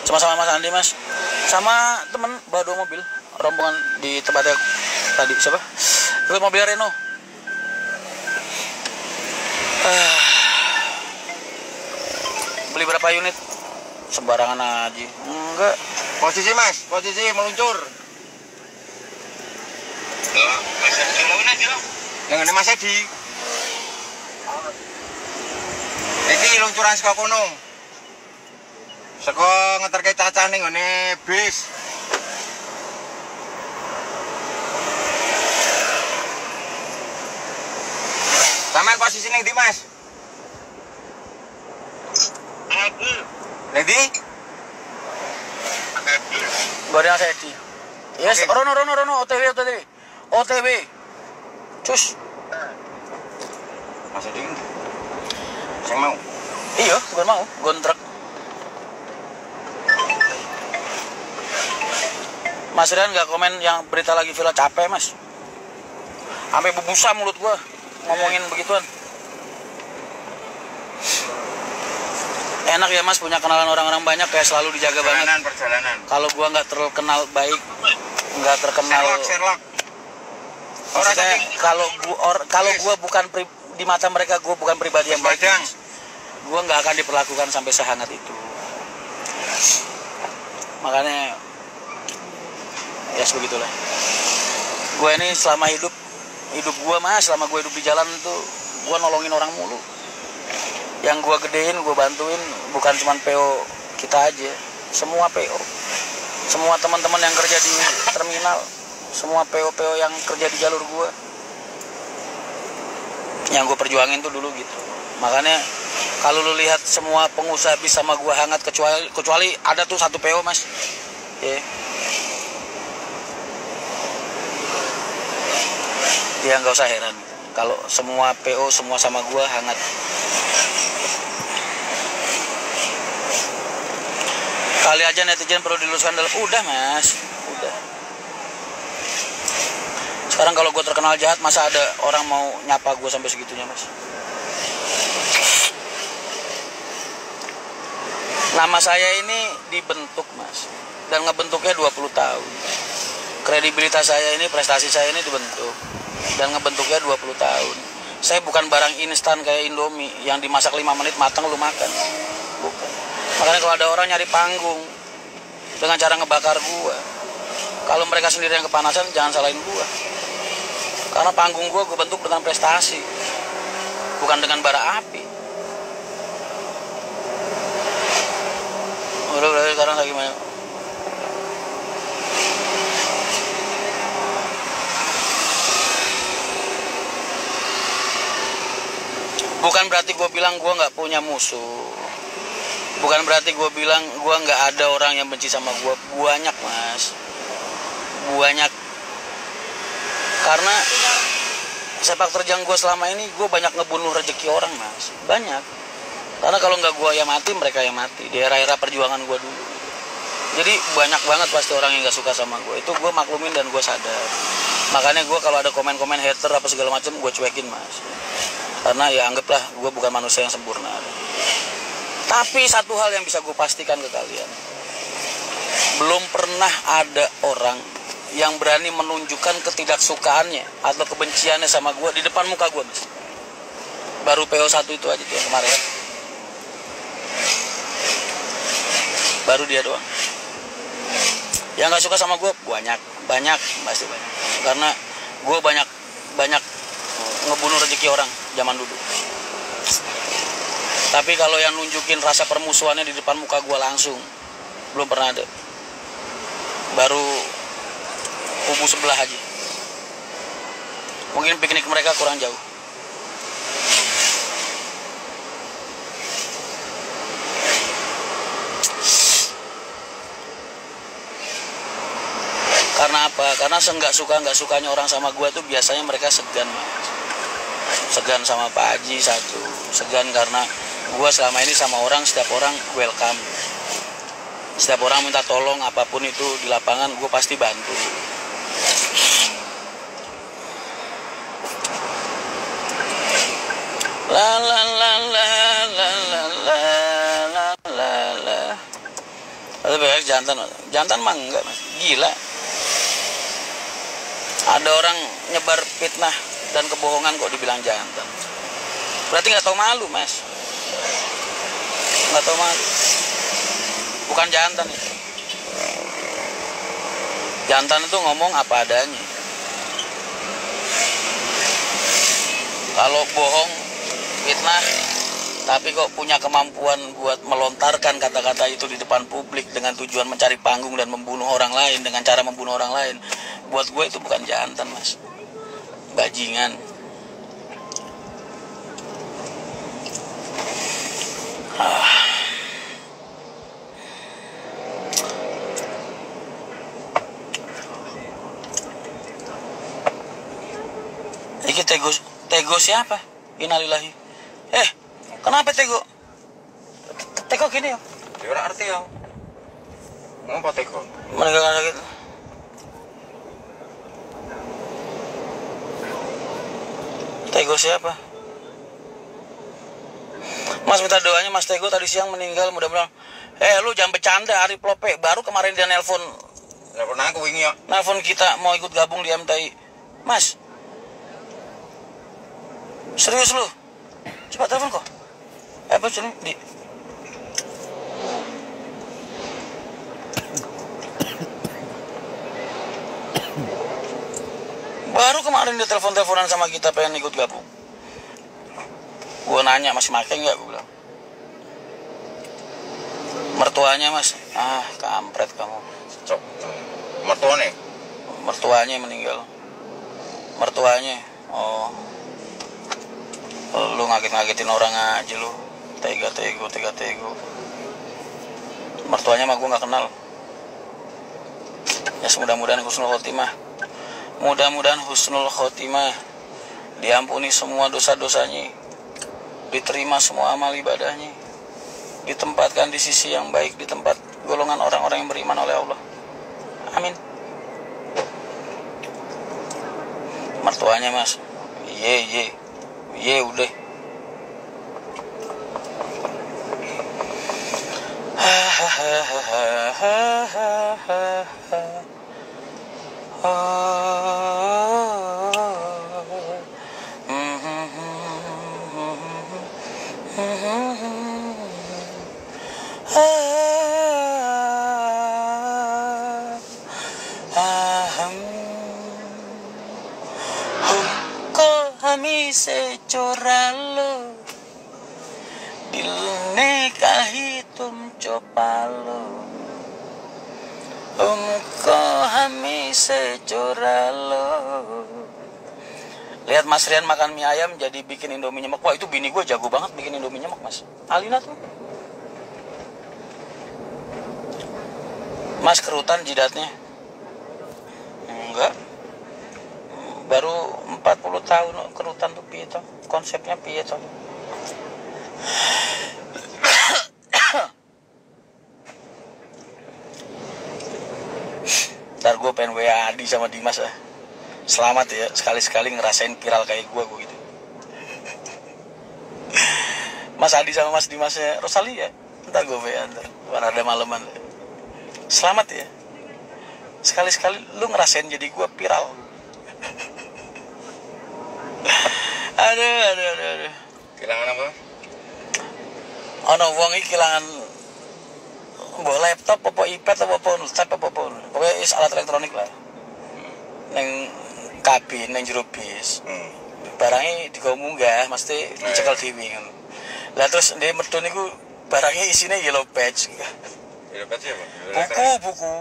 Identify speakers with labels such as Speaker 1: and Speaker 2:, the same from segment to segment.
Speaker 1: Cuma sama Mas Andi mas, sama temen bawa 2 mobil rombongan di tempatnya tadi. Siapa? Itu mobil Reno. Beli berapa unit? Sembarangan aja. Enggak.
Speaker 2: Posisi mas, posisi meluncur. Yang ini Mas Edi. Iki luncuran saka kono. Saka ngeterke cacah ning ngene bis. Sampeyan posisi ning ndi, Mas? Ning ndi?
Speaker 1: Gua ada Mas Edi. Yes, okay. Rono, OTW. Cus.
Speaker 2: Mas Edi. Sing mau.
Speaker 1: Iya, bukan mau, gontrak. Mas Rian nggak komen yang berita lagi Villa capek mas. Sampai berbusa mulut gua ngomongin begituan. Enak ya mas punya kenalan orang-orang banyak, kayak selalu dijaga banget.
Speaker 2: Perjalanan.
Speaker 1: Kalau gua nggak terkenal baik, nggak terkenal.
Speaker 2: Sherlock.
Speaker 1: Maksudnya kalau gua bukan di mata mereka gua bukan pribadi yang baik. Gua nggak akan diperlakukan sampai sehangat itu. Makanya ya sebegitulah. Gue ini selama hidup gue mas, selama gue hidup di jalan itu gue nolongin orang mulu. Yang gue gedein, gue bantuin bukan cuma PO kita aja, semua PO, semua teman-teman yang kerja di terminal, semua PO yang kerja di jalur gue, yang gue perjuangin tuh dulu gitu. Makanya kalau lu lihat semua pengusaha bis sama gue hangat kecuali ada tuh satu PO mas, ya. Dia nggak usah heran kalau semua PO semua sama gua hangat. Kali aja netizen perlu diluruskan dalam udah mas, udah. Sekarang kalau gua terkenal jahat masa ada orang mau nyapa gua sampai segitunya mas. Nama saya ini dibentuk mas, dan ngebentuknya 20 tahun. Kredibilitas saya ini, prestasi saya ini dibentuk dan ngebentuknya 20 tahun. Saya bukan barang instan kayak Indomie yang dimasak 5 menit matang lu makan. Bukan. Makanya kalau ada orang nyari panggung dengan cara ngebakar gua, kalau mereka sendiri yang kepanasan jangan salahin gua. Karena panggung gua bentuk dengan prestasi, bukan dengan bara api. Udah sekarang lagi mana? Bukan berarti gue bilang gue nggak punya musuh. Bukan berarti gue bilang gue nggak ada orang yang benci sama gue. Banyak mas, banyak. Karena sepak terjang gue selama ini gue banyak ngebunuh rezeki orang mas. Banyak. Karena kalau nggak gue yang mati, mereka yang mati. Di era-era perjuangan gue dulu. Jadi banyak banget pasti orang yang nggak suka sama gue. Itu gue maklumin dan gue sadar. Makanya gue kalau ada komen-komen hater apa segala macam gue cuekin mas. Karena ya anggaplah gue bukan manusia yang sempurna. Tapi satu hal yang bisa gue pastikan ke kalian, belum pernah ada orang yang berani menunjukkan ketidaksukaannya atau kebenciannya sama gue di depan muka gue mas. Baru PO1 itu aja tuh yang kemarin. Baru dia doang. Yang gak suka sama gue banyak pasti banyak. Karena gue banyak ngebunuh rezeki orang zaman dulu. Tapi kalau yang nunjukin rasa permusuhannya di depan muka gue langsung belum pernah ada. Baru kubu sebelah aja. Mungkin piknik mereka kurang jauh. Karena apa? Karena nggak sukanya orang sama gue tuh biasanya mereka segan mas. Segan sama Pak Haji satu, segan karena gue selama ini sama orang, setiap orang welcome, setiap orang minta tolong apapun itu di lapangan gue pasti bantu. La la la la la la la la la la. jantan. Jantan mah enggak mas, gila. Ada orang nyebar fitnah dan kebohongan kok dibilang jantan. Berarti nggak tahu malu mas, nggak tahu malu. Bukan jantan itu. Jantan itu ngomong apa adanya. Kalau bohong, fitnah, tapi kok punya kemampuan buat melontarkan kata-kata itu di depan publik dengan tujuan mencari panggung dan membunuh orang lain dengan cara membunuh orang lain, buat gue itu bukan jantan mas, bajingan. Iki Tego siapa? Innalillahi. Kenapa Tego? Tego gini ya?
Speaker 2: Ya ora arti ya. Ngapa teko?
Speaker 1: Meninggalkan sakit. Tego siapa? Mas minta doanya Mas Tego tadi siang meninggal, mudah-mudahan. Lu jangan bercanda, Arif Lope. Baru kemarin dia nelpon
Speaker 2: Aku wingi ya.
Speaker 1: nelpon kita mau ikut gabung di MTI. Mas, serius lu? Coba telepon kok. Apa sini di baru kemarin dia telepon-teleponan sama kita pengen ikut gabung. Gua nanya masih make nggak, gue bilang. Mertuanya mas, kampret kamu.
Speaker 2: Cok. Mertuane.
Speaker 1: Mertuanya meninggal. Mertuanya. Oh. Lu ngaget-ngagetin orang aja lu. Tega tego. Mertuanya mah gue nggak kenal. Ya mudah-mudahan husnul khotimah. Mudah-mudahan husnul khotimah. Diampuni semua dosa-dosanya. Diterima semua amal ibadahnya. Ditempatkan di sisi yang baik, di tempat golongan orang-orang yang beriman oleh Allah. Amin. Mertuanya mas. Ye udah. Hami se choralo dil ne kahi tum chopalo umko hami se choralo. Lihat Mas Rian makan mie ayam jadi bikin Indomie nyemek. Wah itu bini gue jago banget bikin Indomie nyemek mas. Alina tuh mas kerutan jidatnya. Enggak, baru 40 tahun kerutan tuh piye toh? Konsepnya piye toh? Ntar gue pengen WA Adi sama Dimas lah. Selamat ya, sekali-sekali ngerasain viral kayak gue gitu. Mas Adi sama Mas Dimasnya Rosalia, ntar gue WA ntar ada malaman. Selamat ya, sekali-sekali lu ngerasain jadi gue viral. Aduh.
Speaker 2: Kehilangan apa?
Speaker 1: Ono wong iki kehilangan mbok laptop apa iPad apa tab apa pokoknya is alat elektronik lah. Neng kabin neng jero bis. Barangnya digo munggah mesti dicekel dhewe ngono. Lah terus ndek medun niku barangnya isine yellow badge.
Speaker 2: Yellow badge apa?
Speaker 1: Buku.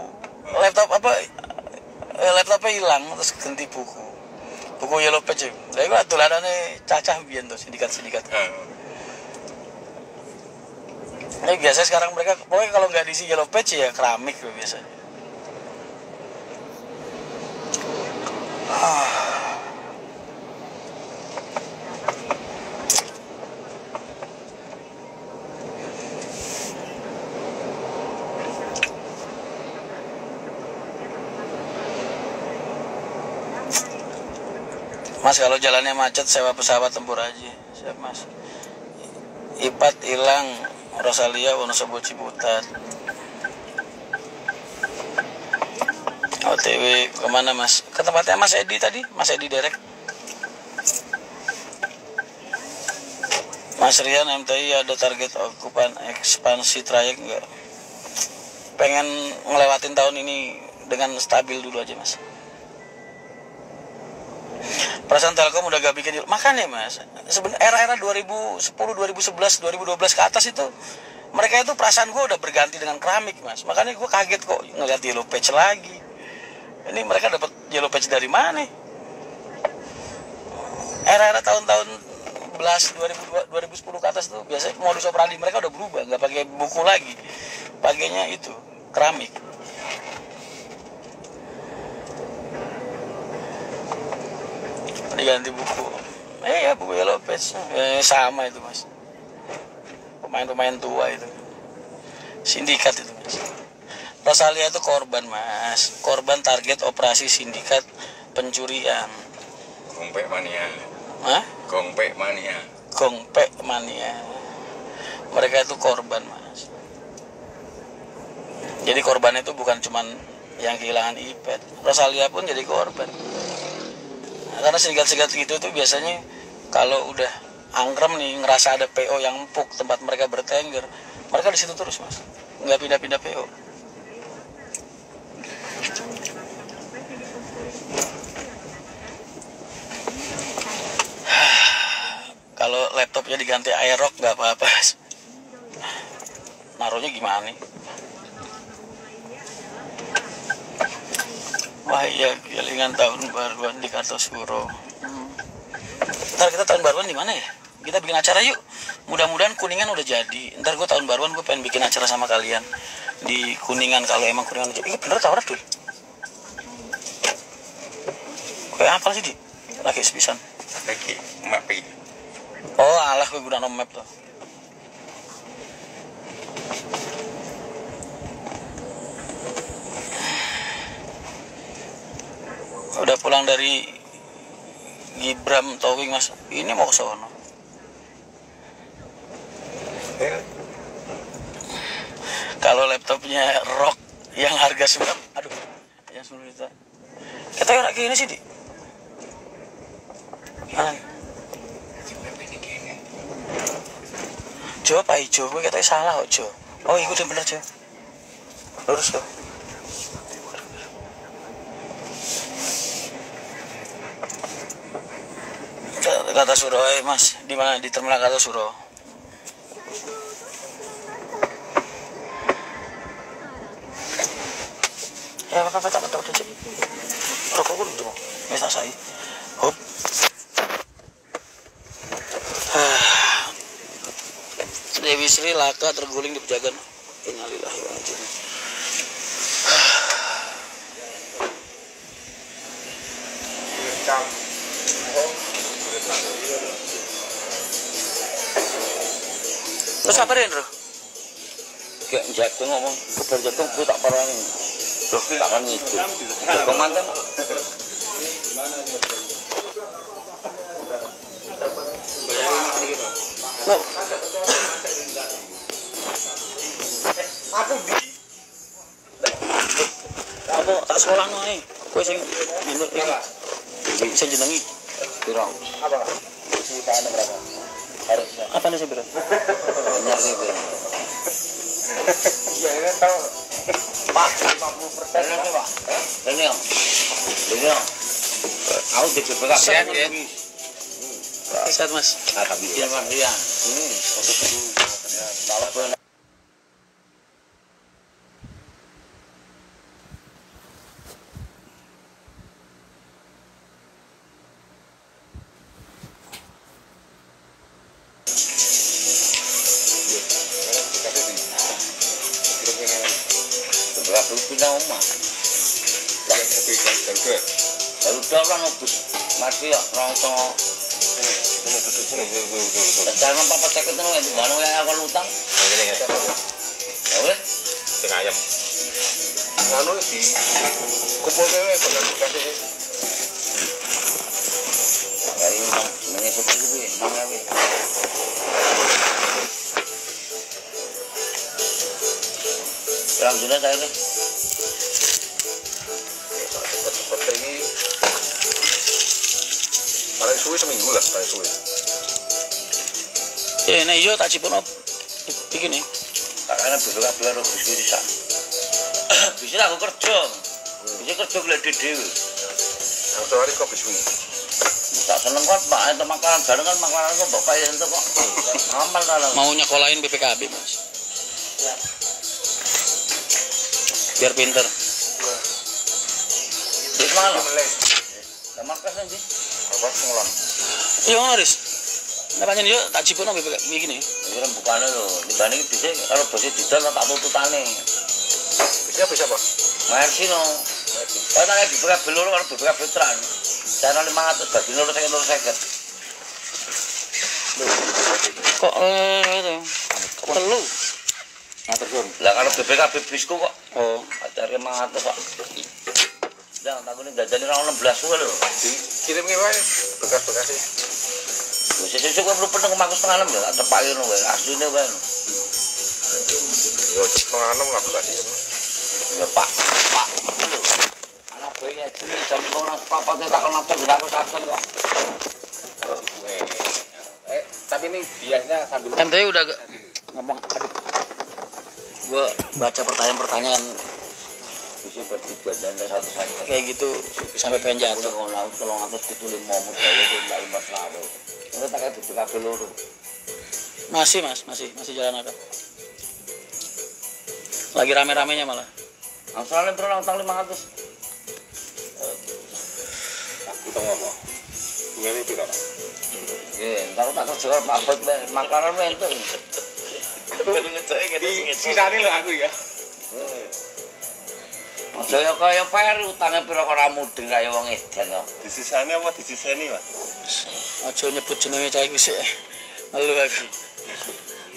Speaker 1: Laptopnya hilang terus ganti buku yellow badge. Lah iku dolanane cacah biyen to sindikat. Biasanya sekarang mereka pokoknya kalau nggak diisi yellow badge ya keramik loh biasanya. Mas kalau jalannya macet sewa pesawat tempur aja. Siap mas. Ipat hilang, Rosalia Wonosobo Ciputat. OTW kemana mas? Ke tempatnya Mas Edi tadi, Mas Edi Derek. Mas Rian MTI ada target okupan ekspansi trayek nggak? Pengen ngelewatin tahun ini dengan stabil dulu aja mas. Perasaan Telkom udah gak bikin deal. Makanya mas, sebenarnya era-era 2010, 2011, 2012 ke atas itu mereka itu perasaan gue udah berganti dengan keramik mas. Makanya gue kaget kok ngeliat yellow patch lagi. Ini mereka dapat yellow patch dari mana? Era-era tahun-tahun 2010 ke atas tuh biasanya modus operandi mereka udah berubah, nggak pakai buku lagi, pakainya itu keramik. Diganti buku, ya buku yellow patch, sama itu mas. Pemain-pemain tua itu, sindikat itu mas. Rosalia itu korban mas, korban target operasi sindikat pencurian.
Speaker 2: Gompek mania.
Speaker 1: Hah?
Speaker 2: Gompek mania.
Speaker 1: Gompek mania. Mereka itu korban mas. Jadi korban itu bukan cuman yang kehilangan iPad, Rosalia pun jadi korban. Nah, karena sindikat-sindikat gitu tuh biasanya kalau udah angkrem nih, ngerasa ada PO yang empuk tempat mereka bertengger, mereka di situ terus mas, nggak pindah-pindah PO. Kalau laptopnya diganti Aerox nggak apa-apa. Naruhnya gimana nih? Wah iya, kelingan tahun baruan di Kartosuro. Ntar kita tahun baruan di mana ya? Kita bikin acara yuk. Mudah-mudahan Kuningan udah jadi. Ntar gue tahun baruan gue pengen bikin acara sama kalian di Kuningan kalau emang Kuningan udah jadi. Iya bener tau tuh. Kayak apa sih di? Lagi sepisan.
Speaker 2: Lagi mapi.
Speaker 1: Oh alah gue guna map tuh. Udah pulang dari Gibram towing mas. Ini mau ke sono. Kalau laptopnya ROG yang harga 9, aduh, yang 10 juta. Kita yang kayak gini sih di. Mana? Jo apa hijau? Gue katanya salah kok Jo. Oh iya udah bener Jo. Lurus kok. Kartosuro mas, di mana di terminal Kartosuro? Ya apa tak udah cek. Rokok gue dulu, bisa saya. Hop. Dewi Sri Laka terguling di pejagan. Innalillahi wa inna ilaihi raji'un. Terus apa Rendro?
Speaker 3: Kayak jagung ngomong, kebar jagung gue tak parani. Loh, tak kan itu. Jagung mantan.
Speaker 1: Loh. Aku tak sekolah noe. Kowe sing nyunduk iki. Sing jenengi.
Speaker 3: Piro?
Speaker 2: Apa? Jutaan berapa? Harusnya.
Speaker 1: Apa nih sebenarnya?
Speaker 3: Benar sih, Bro.
Speaker 2: Iya kan tahu.
Speaker 3: Pak, 50%. Benar sih, Pak. Ini yang. Ini yang. Aku di BPK
Speaker 1: Sehat,
Speaker 3: ya.
Speaker 1: Sehat mas.
Speaker 3: Alhamdulillah, Pak. Iya. Kalau berapa pindah omah? Lalu dah kan obus masih ya rongso. Jangan papa cek itu nih, mana yang aku utang? Ya boleh.
Speaker 2: Tengah ayam. Anu di kumpul kewe pada dikasih.
Speaker 3: Dari mengenai seperti itu, namanya. Alhamdulillah saya nih.
Speaker 2: suwe seminggu lah, paling suwe.
Speaker 1: Nek yo tak cipun bikin nih.
Speaker 3: Karena besok kabeh karo bisku bisa. Bisa aku kerja. Bisa kerja golek dhewe.
Speaker 2: Yang sehari kok biswi.
Speaker 3: Tak seneng kok Pak, ente makanan bareng kan makanan kok mbok payu ente kok. Amal ta lho.
Speaker 1: Mau nyekolahin BPKB, Mas. Biar pinter.
Speaker 3: Wis mangan lho. Lah markas aja.
Speaker 2: Apa ngulon?
Speaker 1: Iya ngono, Riz. Nek pancen yo tak cipono BPKB iki nih.
Speaker 3: Iki rembukane lho, dibanding dhisik karo bose didol tak tututane.
Speaker 2: Bisa Pak.
Speaker 3: Mersi no. Ana iki BPKB loro karo BPKB Tran. Cara 500 bagi loro 50.
Speaker 1: Kok telu.
Speaker 3: Matur suwun. Lah kalau BPKB bisku kok
Speaker 1: Oh,
Speaker 3: acara 500 kok. Jangan takune jajane ra 16 suwe lho.
Speaker 2: Kirim ke wae bekas-bekasnya.
Speaker 3: Wis sesuk kok perlu peneng makus tengah 6 ya, tak tepake ngono wae. Asline wae.
Speaker 2: Yo cepet anem lah bekasnya.
Speaker 3: Ya Pak. Anak bayi ini jam 12 tak kenal tuh aku saksen kok.
Speaker 2: Tapi ini biasanya sambil
Speaker 1: MTI udah ngomong aduh. Gua baca pertanyaan-pertanyaan
Speaker 3: Bisa bertiga dan satu saja.
Speaker 1: kayak gitu sampai pengen
Speaker 3: Udah
Speaker 1: jatuh.
Speaker 3: kalau laut tolong atas ditulis momot saya itu enggak imbas lalu. Itu tak kayak BPKB loro.
Speaker 1: Masih, Mas, masih jalan ada. Lagi rame-ramenya malah.
Speaker 3: Angsurannya berapa utang 500?
Speaker 2: kita ngomong. Ini tidak.
Speaker 3: Ntar tak kerja kalau Pak Bot makanan itu.
Speaker 2: Sisane lho aku ya.
Speaker 3: Saya kaya Peri utangnya pira ora mudeng kaya wong edan kok.
Speaker 2: Disisani apa disiseni, Pak?
Speaker 1: Aja nyebut jenenge cah iki sik. Malu aku.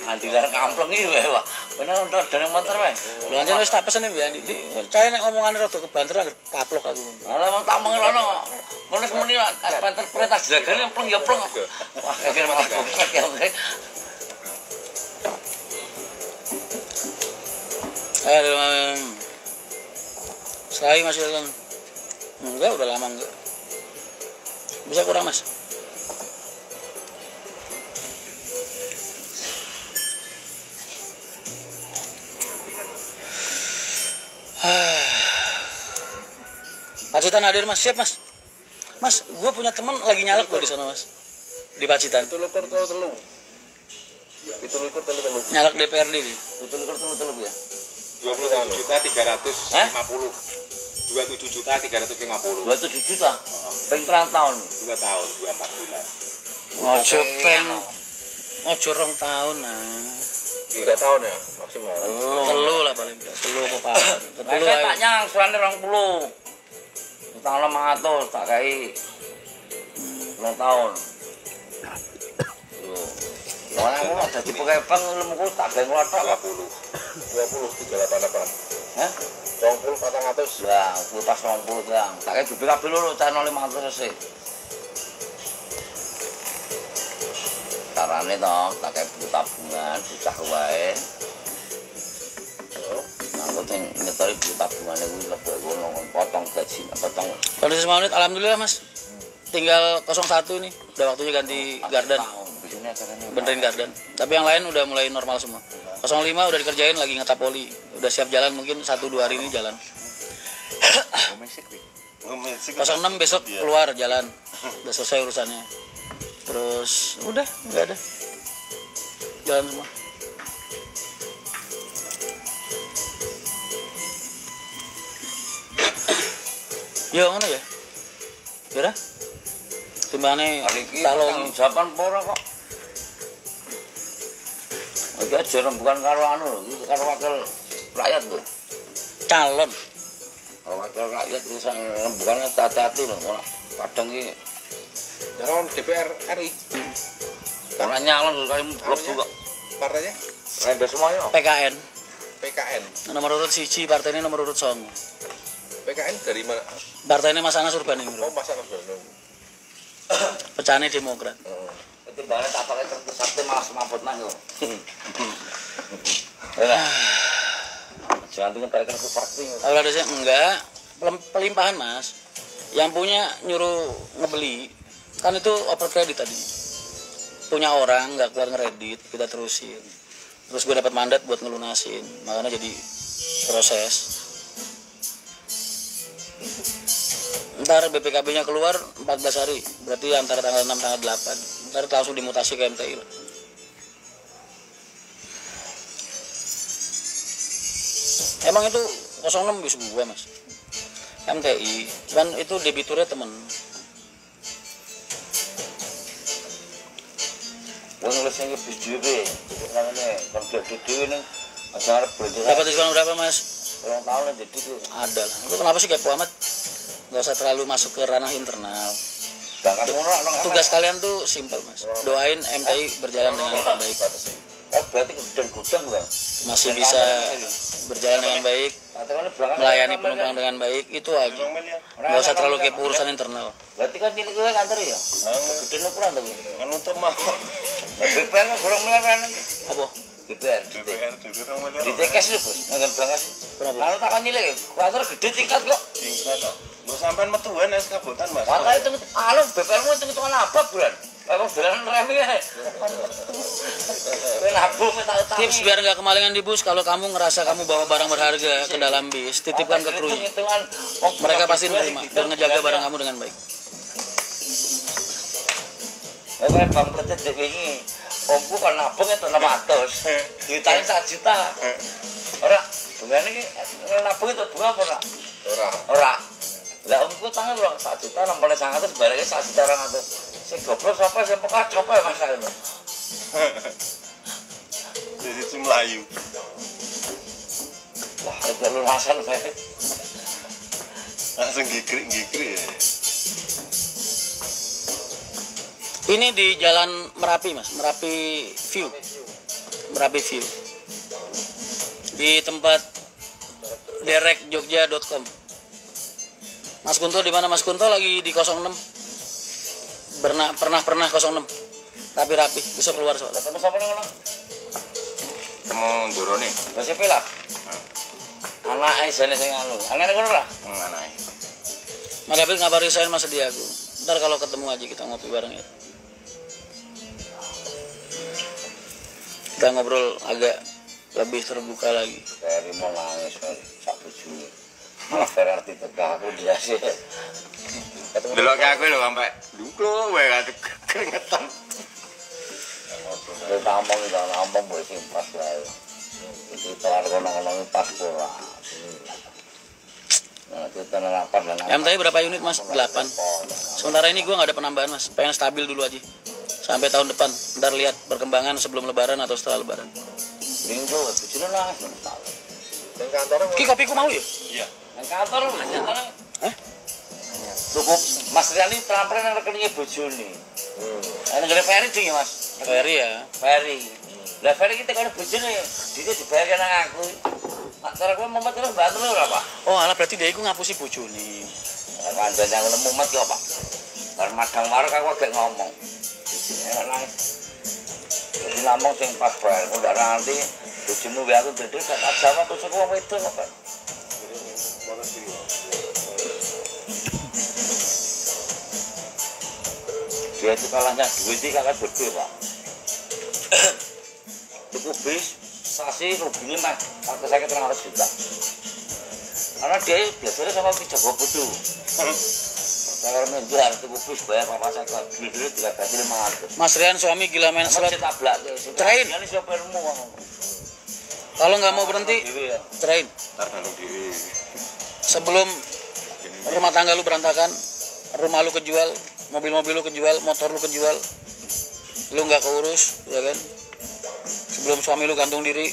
Speaker 3: Andilar kampleng iki wae, Pak. Bener untuk dene motor wae.
Speaker 1: Lha anjen wis tak pesen ya Ndi. Cah nek omongane rada kebanter anggere kaplok aku.
Speaker 3: Ala wong tak mengerono. Mun kemuni panter perintah jagane pleng ya pleng. Wah, kira malah goblok ya.
Speaker 1: Saya masih dalam. Enggak, udah lama enggak. Bisa kurang, Mas. Pacitan hadir, Mas. Siap, Mas. Mas, gue punya teman lagi nyalek loh di sana, Mas. Di Pacitan.
Speaker 2: Itu lukur telu. Itu lukur telu.
Speaker 1: Nyalek DPRD nih.
Speaker 3: Betul ya.
Speaker 2: 27.350. 27.350.
Speaker 3: 27 juta. Ping pirang tahun.
Speaker 2: 2 tahun, 24 bulan.
Speaker 1: Ojo peng. Ojo 2 tahun nah.
Speaker 2: 3 tahun ya maksimal.
Speaker 1: Telu lah paling tidak. Telu apa papat. Telu
Speaker 3: Saya
Speaker 1: ae.
Speaker 3: tak nyang suane 20. Utang 500 tak kai. 2 tahun. Ora ngono dadi pekepeng lemku tak gawe ngothok.
Speaker 2: 20 388.
Speaker 3: Hah?
Speaker 2: 20 400.
Speaker 3: Lah, kuwi pas 20 Kang. Tak kae BPKB loro cah 500 sik. Carane to, tak kae buku tabungan, bocah wae. Nanggo sing nyetori buku tabungane kuwi lebih ngono, potong gaji, potong.
Speaker 1: Kondisi menit alhamdulillah, Mas. Tinggal 01 nih. Udah waktunya ganti gardan. Benerin gardan. Tapi yang lain udah mulai normal semua. 05 udah dikerjain lagi ngetap poli. Udah siap jalan mungkin 1-2 hari ini jalan. 06 besok keluar jalan. Udah selesai urusannya. Terus udah nggak ada. Jalan semua. Yo ngono ya. Kira? Timbangane
Speaker 3: Talong jawaban pora kok. Iki aja bukan karo anu lho, iki karo wakil rakyat lho.
Speaker 1: calon.
Speaker 3: Kalau wakil rakyat itu bukan hati-hati lho, kadang iki
Speaker 2: Calon DPR RI.
Speaker 3: karena nyalon lho kali mlebu kok.
Speaker 2: Partainya
Speaker 3: Rembes semuanya.
Speaker 1: PKN.
Speaker 2: PKN.
Speaker 1: Nomor urut 1, partainya nomor urut 9.
Speaker 2: PKN dari mana?
Speaker 1: Partainya Mas Anas Urbaningrum.
Speaker 2: Oh, Mas Anas Urbaningrum.
Speaker 1: Pecahane Demokrat.
Speaker 3: Itu banget tak pakai kertas sakti malah semaput nang lho. Jangan dengan pakai kertas sakti.
Speaker 1: Kalau ada saya enggak, pelimpahan Mas. Yang punya nyuruh ngebeli, Kan itu over kredit tadi. Punya orang nggak keluar ngeredit, kita terusin. Terus gue dapat mandat buat ngelunasin, makanya jadi proses. Ntar BPKB-nya keluar 14 hari, berarti antara tanggal 6 tanggal 8. Ntar langsung dimutasi ke MTI. Emang itu 06 bis gua mas, MTI, cuman itu debiturnya temen.
Speaker 3: Gua nulisnya ke bis juga, namanya konflik itu nih, acara belajar.
Speaker 1: Dapat diskon berapa mas?
Speaker 3: Ulang tahun lah jadi tuh.
Speaker 1: Ada lah. Lu kenapa sih kepo amat? Gak usah terlalu masuk ke ranah internal. Tugas kalian tuh simpel mas, doain MTI berjalan dengan baik.
Speaker 3: Berarti gudang gudang bang.
Speaker 1: Masih bisa berjalan dengan baik, melayani penumpang dengan baik, itu aja. Gak usah terlalu kepo urusan internal.
Speaker 3: Berarti kan ini gue kantor ya? Gudang ukuran tuh.
Speaker 2: Kan untuk mah.
Speaker 3: BPN kan kurang miliaran.
Speaker 1: Apa?
Speaker 3: BPN. Di TKS lu bos, nggak berangkas. Kalau tak kan nilai, kantor gede tingkat kok.
Speaker 2: Tingkat. Mau sampean metuan es kabutan mas.
Speaker 3: Makanya itu, BPN mu itu hitungan apa bulan? Kalau bulan remi ya.
Speaker 1: Tips biar nggak kemalingan di bus, kalau kamu ngerasa kamu bawa barang berharga ke dalam bis, titipkan ke kru. Mereka pasti menerima dan ngejaga barang kamu dengan baik.
Speaker 3: Bang Plecet ini, omku kan nabung itu 600, jutain 1 juta. Orang, bunga ini nabung itu bunga apa nak? Orang. Lah omku tangan orang 1 juta, 600 baliknya 1 juta 200. Si goblok siapa sih pekat coba ya mas itu.
Speaker 2: Jadi si Melayu.
Speaker 3: Wah itu lunasan saya.
Speaker 2: Langsung gigrik ya.
Speaker 1: Ini di Jalan Merapi mas, Merapi View, di tempat derekjogja.com. Mas Kunto di mana? Mas Kunto lagi di 06. Pernah 06. Rapi, besok keluar soalnya.
Speaker 3: Ketemu siapa nih orang?
Speaker 2: Ketemu Doro nih.
Speaker 3: Masih pilih? Anak sana saya anu. Anaknya kan lah?
Speaker 2: Anaknya.
Speaker 1: Mas David ngabari saya Mas Sediago. Ntar kalau ketemu aja kita ngopi bareng ya. Kita ngobrol agak lebih terbuka lagi.
Speaker 3: Ferry mau nangis, Sabtu Juni. Malah Ferry arti tegak aku dia sih.
Speaker 2: Delok kayak aku lho sampai duklo wae keringetan.
Speaker 3: Tampang boleh simpas lah. Itu tar kono-kono pas ora. Nah, kita nelapan dan
Speaker 1: MTI berapa unit mas? 8. Sementara ini gue nggak ada penambahan mas, pengen stabil dulu aja sampai tahun depan. Ntar lihat perkembangan sebelum lebaran atau setelah lebaran.
Speaker 3: Minggu, bujurnya lah.
Speaker 2: Dan kantornya
Speaker 1: Ki kopiku mau ya?
Speaker 2: iya.
Speaker 3: Yang kantor nyatanya.
Speaker 1: Hah?
Speaker 3: Cukup Mas Riani terampil yang rekeningnya bojone. Ada gede Ferry tuh ya mas.
Speaker 1: Ferry ya.
Speaker 3: Ferry. Lah Ferry kita kan bojone, dia dibayar nang aku. Mak cara gue mumet terus bantu lu berapa?
Speaker 1: Oh alah berarti dia iku ngapusi bojone.
Speaker 3: Kanjeng yang mumet ya pak. Karena madang marek aku agak ngomong. Enak. Jadi ngomong sing pas bayar, udah nanti bojomu wae aku dadi sak Jawa terus aku wong wedok kok. Dia itu kalahnya duit itu kakak gede pak. Tuku bis sasi ruginya mah sampai saya 300 juta. Karena dia biasanya sama Jago Putu. Saya menjual tuku bis bayar papa saya dulu 300 500.
Speaker 1: Mas Rian suami gila main slot. Cerain.
Speaker 3: Ini sopirmu.
Speaker 1: Kalau nggak mau berhenti, cerain. Sebelum rumah tangga lu berantakan, rumah lu kejual, mobil-mobil lu kejual, motor lu kejual, lu nggak keurus, ya kan? Sebelum suami lu gantung diri,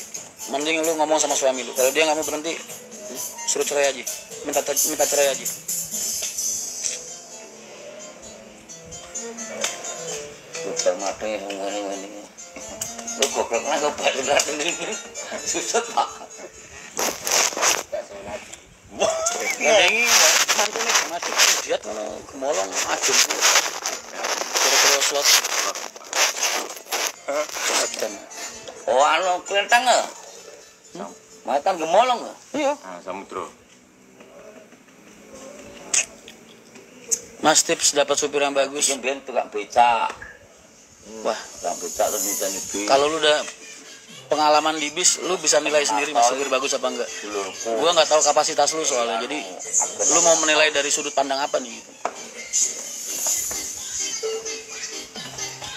Speaker 1: mending lu ngomong sama suami lu. Kalau dia nggak mau berhenti, suruh cerai aja, minta cerai aja.
Speaker 3: Sudah mateng yang ini. Lu goblok lah kau balik ini. Susah pak.
Speaker 1: Ngandengi mantune mati dia kalau gemolong ajem. Kira-kira slot.
Speaker 3: Oh anu kelentang nggak? Matan gemolong nggak?
Speaker 1: Iya.
Speaker 2: Nah, samudra.
Speaker 1: Mas tips dapat supir yang bagus.
Speaker 3: Mungkin biar tukang becak.
Speaker 1: Wah,
Speaker 3: Tukang becak terus nyutan bis.
Speaker 1: kalau lu udah pengalaman di bis, lu bisa nilai sendiri mas supir bagus apa enggak. Gua nggak tahu kapasitas lu soalnya, jadi lu mau menilai dari sudut pandang apa nih gitu.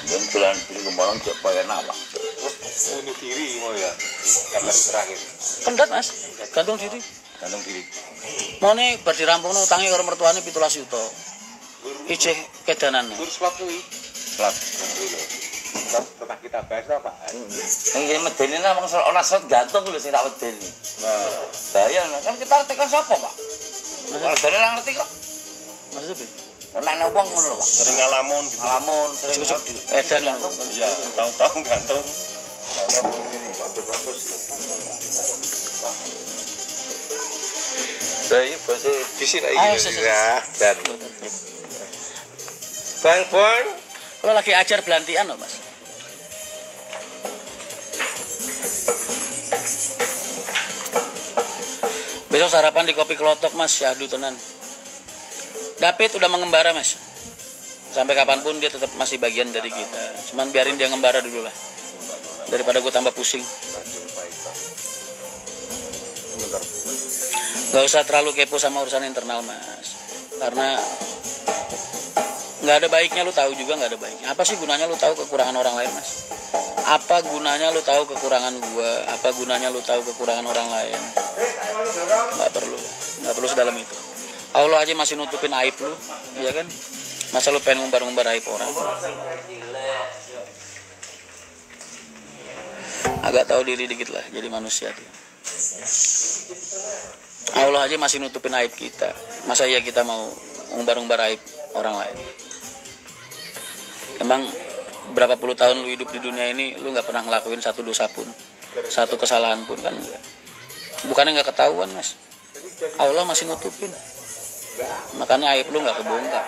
Speaker 3: Dan bulan diri kemarin coba enak pak.
Speaker 2: Ini diri mau ya. Kabar terakhir.
Speaker 1: Pendat mas, gantung diri.
Speaker 3: Gantung diri.
Speaker 1: Mau nih berdirampung utangi karo mertuane 17 juta. Ijeh kedanan.
Speaker 2: Terus waktu
Speaker 3: Plat.
Speaker 2: tetap kita bahas apa?
Speaker 3: Yang medeni lah bang soal orang shot gantung lho sing tak medeni.
Speaker 2: Nah,
Speaker 3: Bahaya kan kita ngerti kan siapa pak? Kalau dari orang ngerti kok.
Speaker 1: Maksudnya apa?
Speaker 3: Nek wong ngono lho pak.
Speaker 2: sering ngalamun gitu.
Speaker 3: Ngalamun sering
Speaker 1: Edan ya.
Speaker 2: Iya, tahun-tahun gantung. Saya bahasa di sini
Speaker 1: Ayo,
Speaker 2: ya. Dan Bang Bon,
Speaker 1: Kalau lagi ajar belantian loh mas. Besok sarapan di Kopi Kelotok mas, syahdu tenan. David udah mengembara mas. Sampai kapanpun dia tetap masih bagian dari kita. Cuman biarin dia ngembara dulu lah. Daripada gue tambah pusing. Gak usah terlalu kepo sama urusan internal mas. Karena nggak ada baiknya, lu tahu juga nggak ada baiknya. Apa sih gunanya lu tahu kekurangan orang lain mas? Apa gunanya lu tahu kekurangan gua? Apa gunanya lu tahu kekurangan orang lain? Nggak perlu sedalam itu. Allah aja masih nutupin aib lu, ya kan? Masa lu pengen ngumbar-ngumbar aib orang? Agak tahu diri dikit lah, jadi manusia dia. Allah aja masih nutupin aib kita. Masa iya kita mau ngumbar-ngumbar aib orang lain? Emang berapa puluh tahun lu hidup di dunia ini, lu nggak pernah ngelakuin satu dosa pun, satu kesalahan pun kan enggak? Bukannya nggak ketahuan mas, Allah masih nutupin, makanya aib lu nggak kebongkar.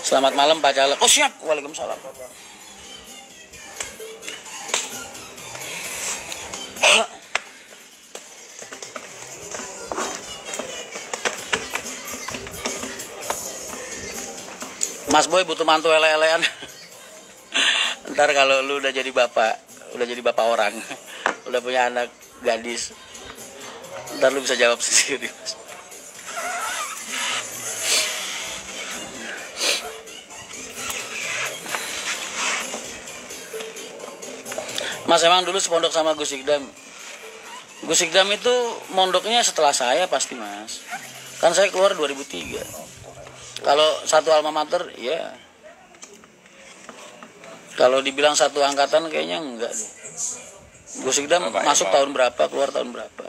Speaker 1: Selamat malam Pak Caleg. Oh siap, waalaikumsalam. Mas Boy butuh mantu ele-elean. Ntar kalau lu udah jadi bapak orang, udah punya anak gadis, ntar lu bisa jawab sendiri mas. Mas emang dulu sepondok sama Gus Ikdam. Gus Ikdam itu mondoknya setelah saya pasti mas. Kan saya keluar 2003. Kalau satu alma mater, ya. Kalau dibilang satu angkatan, kayaknya enggak deh. Gus Ikdam masuk tahun berapa, keluar tahun berapa?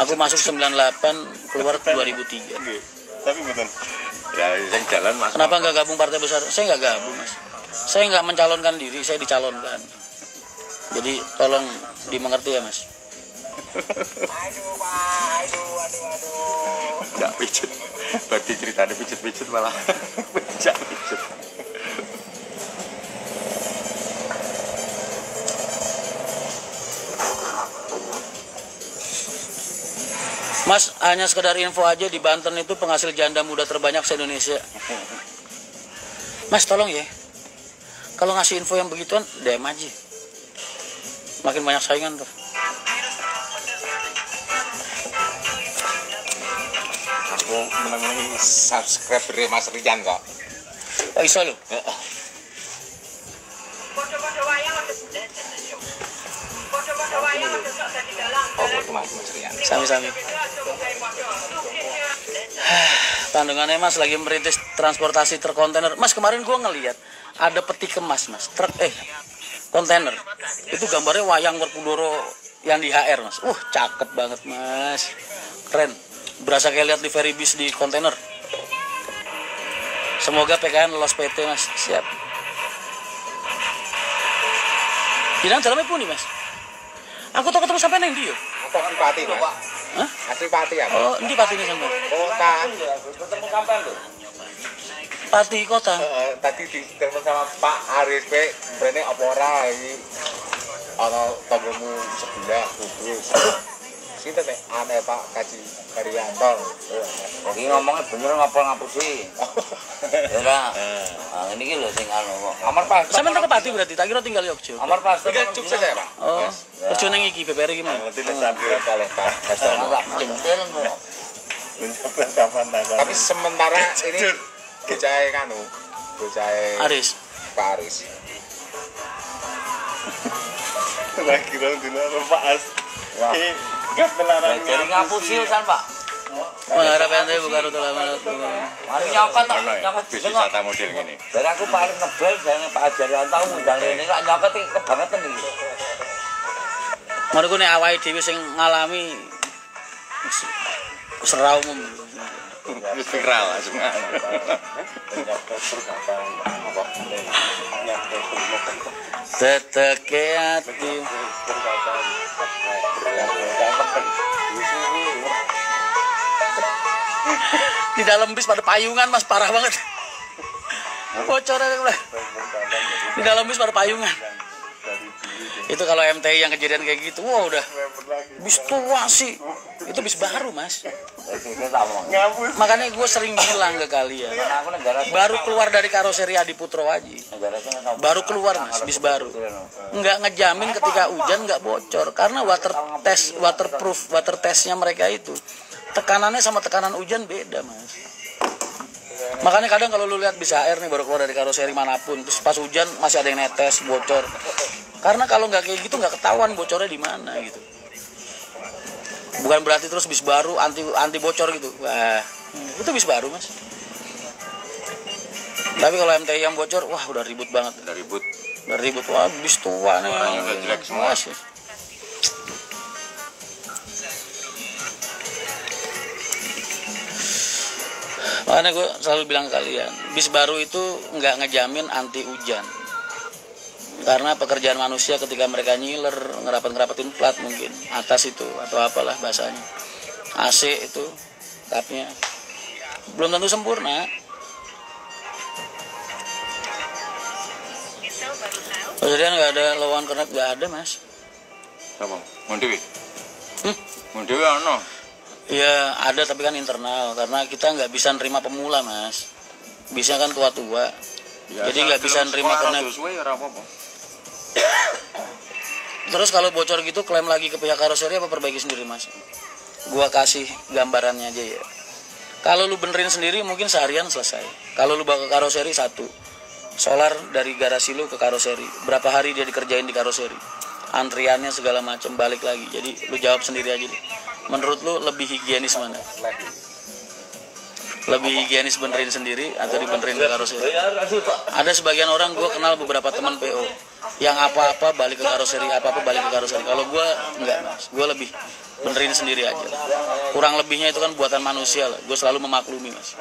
Speaker 1: Aku masuk 98, keluar 2003.
Speaker 2: tapi betul. Ya, yang jalan mas.
Speaker 1: Kenapa enggak gabung partai besar? Saya enggak gabung mas. Saya enggak mencalonkan diri, saya dicalonkan. Jadi tolong dimengerti ya mas.
Speaker 2: Enggak pijet. Bagi ceritanya pijet-pijet malah pijak pijet.
Speaker 1: Mas, hanya sekedar info aja, di Banten itu penghasil janda muda terbanyak se-Indonesia. Mas, tolong ya. Kalau ngasih info yang begituan, DM aja. Makin banyak saingan tuh.
Speaker 2: Aku menang-menangi subscriber Mas Rian kok.
Speaker 1: Oh, iso lho.
Speaker 2: Oh, itu Mas Rian.
Speaker 1: Sami-sami. Tandungannya Mas lagi merintis transportasi truk kontainer. Mas, kemarin gua ngeliat ada peti kemas mas, truk kontainer. Itu gambarnya wayang Werkudara yang di HR mas. Cakep banget mas, keren. Berasa kayak lihat livery bis di kontainer. Semoga PKN lolos PT mas. Siap. Bilang dalamnya pun nih mas. Aku tak ketemu sampai neng dia.
Speaker 2: Aku asli Pati mas.
Speaker 1: Hah?
Speaker 2: Asli Pati ya.
Speaker 1: Oh, ini Pati ini sampai.
Speaker 2: Kota.
Speaker 3: Ketemu kapan tuh?
Speaker 1: Pati kota.
Speaker 2: Tadi ditelepon sama Pak Aris P. Brene apa ora iki? Ana tanggamu sebelah kudus. Sinten nek ane Pak Kaji Haryanto.
Speaker 3: Iki ngomongnya bener ngapa ngapusi. Ora. Ah ini iki lho sing anu kok. Amar pas.
Speaker 1: Sampeyan teko Pati berarti, tak kira tinggal Yogyo.
Speaker 3: Amar pas.
Speaker 2: Tiga sukses ya, Pak.
Speaker 1: Oh, kerja ning iki BPR iki mah.
Speaker 2: Ngerti nek sampe kalih Pak.
Speaker 3: Jentel kok.
Speaker 2: Tapi sementara ini bocahe kanu, bocahe
Speaker 1: Aris.
Speaker 2: Pak Aris.
Speaker 4: Lagi dong dulu Pak As. Ini gak melarang.
Speaker 3: Jadi ngapusi usan Pak.
Speaker 1: Mengharap ente buka rute lama.
Speaker 3: Mari nyokot tak nyokot
Speaker 4: Bis
Speaker 3: jeneng.
Speaker 4: wisata model gini.
Speaker 3: Dari aku paling nebel jangan Pak Ajaryanto ngundang ini kok nyokot iki kebangetan iki.
Speaker 1: Mergo nek awake dhewe sing ngalami serau umum.
Speaker 4: Wis viral langsung.
Speaker 1: Teteke ati. Di dalam bis pada payungan Mas, parah banget. Bocornya mulai. Di dalam bis pada payungan. Itu kalau MTI yang kejadian kayak gitu, wah udah bis tua sih. Itu bis baru Mas. Makanya gue sering bilang ke kalian, baru keluar dari karoseri Adi Putro Aji, baru keluar Mas, bis baru. Nggak ngejamin ketika hujan nggak bocor, karena water testnya mereka itu tekanannya sama tekanan hujan beda Mas. Makanya kadang kalau lu lihat bis HR nih baru keluar dari karoseri manapun, terus pas hujan masih ada yang netes bocor. Karena kalau nggak kayak gitu nggak ketahuan bocornya di mana gitu. Bukan berarti terus bis baru anti bocor gitu. Wah, itu bis baru Mas. Tapi kalau MTI yang bocor, wah udah ribut banget.
Speaker 4: Udah ribut.
Speaker 1: Udah ribut, wah bis tua nih.
Speaker 4: Orangnya udah jelek semua.
Speaker 1: Sih. Makanya gue selalu bilang ke kalian, bis baru itu nggak ngejamin anti hujan. Karena pekerjaan manusia ketika mereka nyiler, ngerapatin plat mungkin, atas itu, atau apalah bahasanya. AC itu, tapnya, belum tentu sempurna. Kemudian nggak ada lawan kernet, nggak ada Mas.
Speaker 4: Apa? Mondewi? Mondewi ano?
Speaker 1: Ya ada tapi kan internal, karena kita nggak bisa nerima pemula Mas. Bisa kan tua-tua, jadi nggak bisa nerima kernet. Terus kalau bocor gitu klaim lagi ke pihak karoseri apa perbaiki sendiri Mas? Gua kasih gambarannya aja ya. Kalau lu benerin sendiri mungkin seharian selesai. Kalau lu bawa ke karoseri satu, solar dari garasi lu ke karoseri, berapa hari dia dikerjain di karoseri, antriannya segala macam, balik lagi. Jadi lu jawab sendiri aja deh. Menurut lu lebih higienis mana? Lebih higienis benerin sendiri atau dibenerin ke karoseri? Ada sebagian orang, gue kenal beberapa teman PO yang apa-apa balik ke karoseri, apa-apa balik ke karoseri. Kalau gue enggak Mas, gue lebih benerin sendiri aja. Kurang lebihnya itu kan buatan manusia lah, gue selalu memaklumi Mas.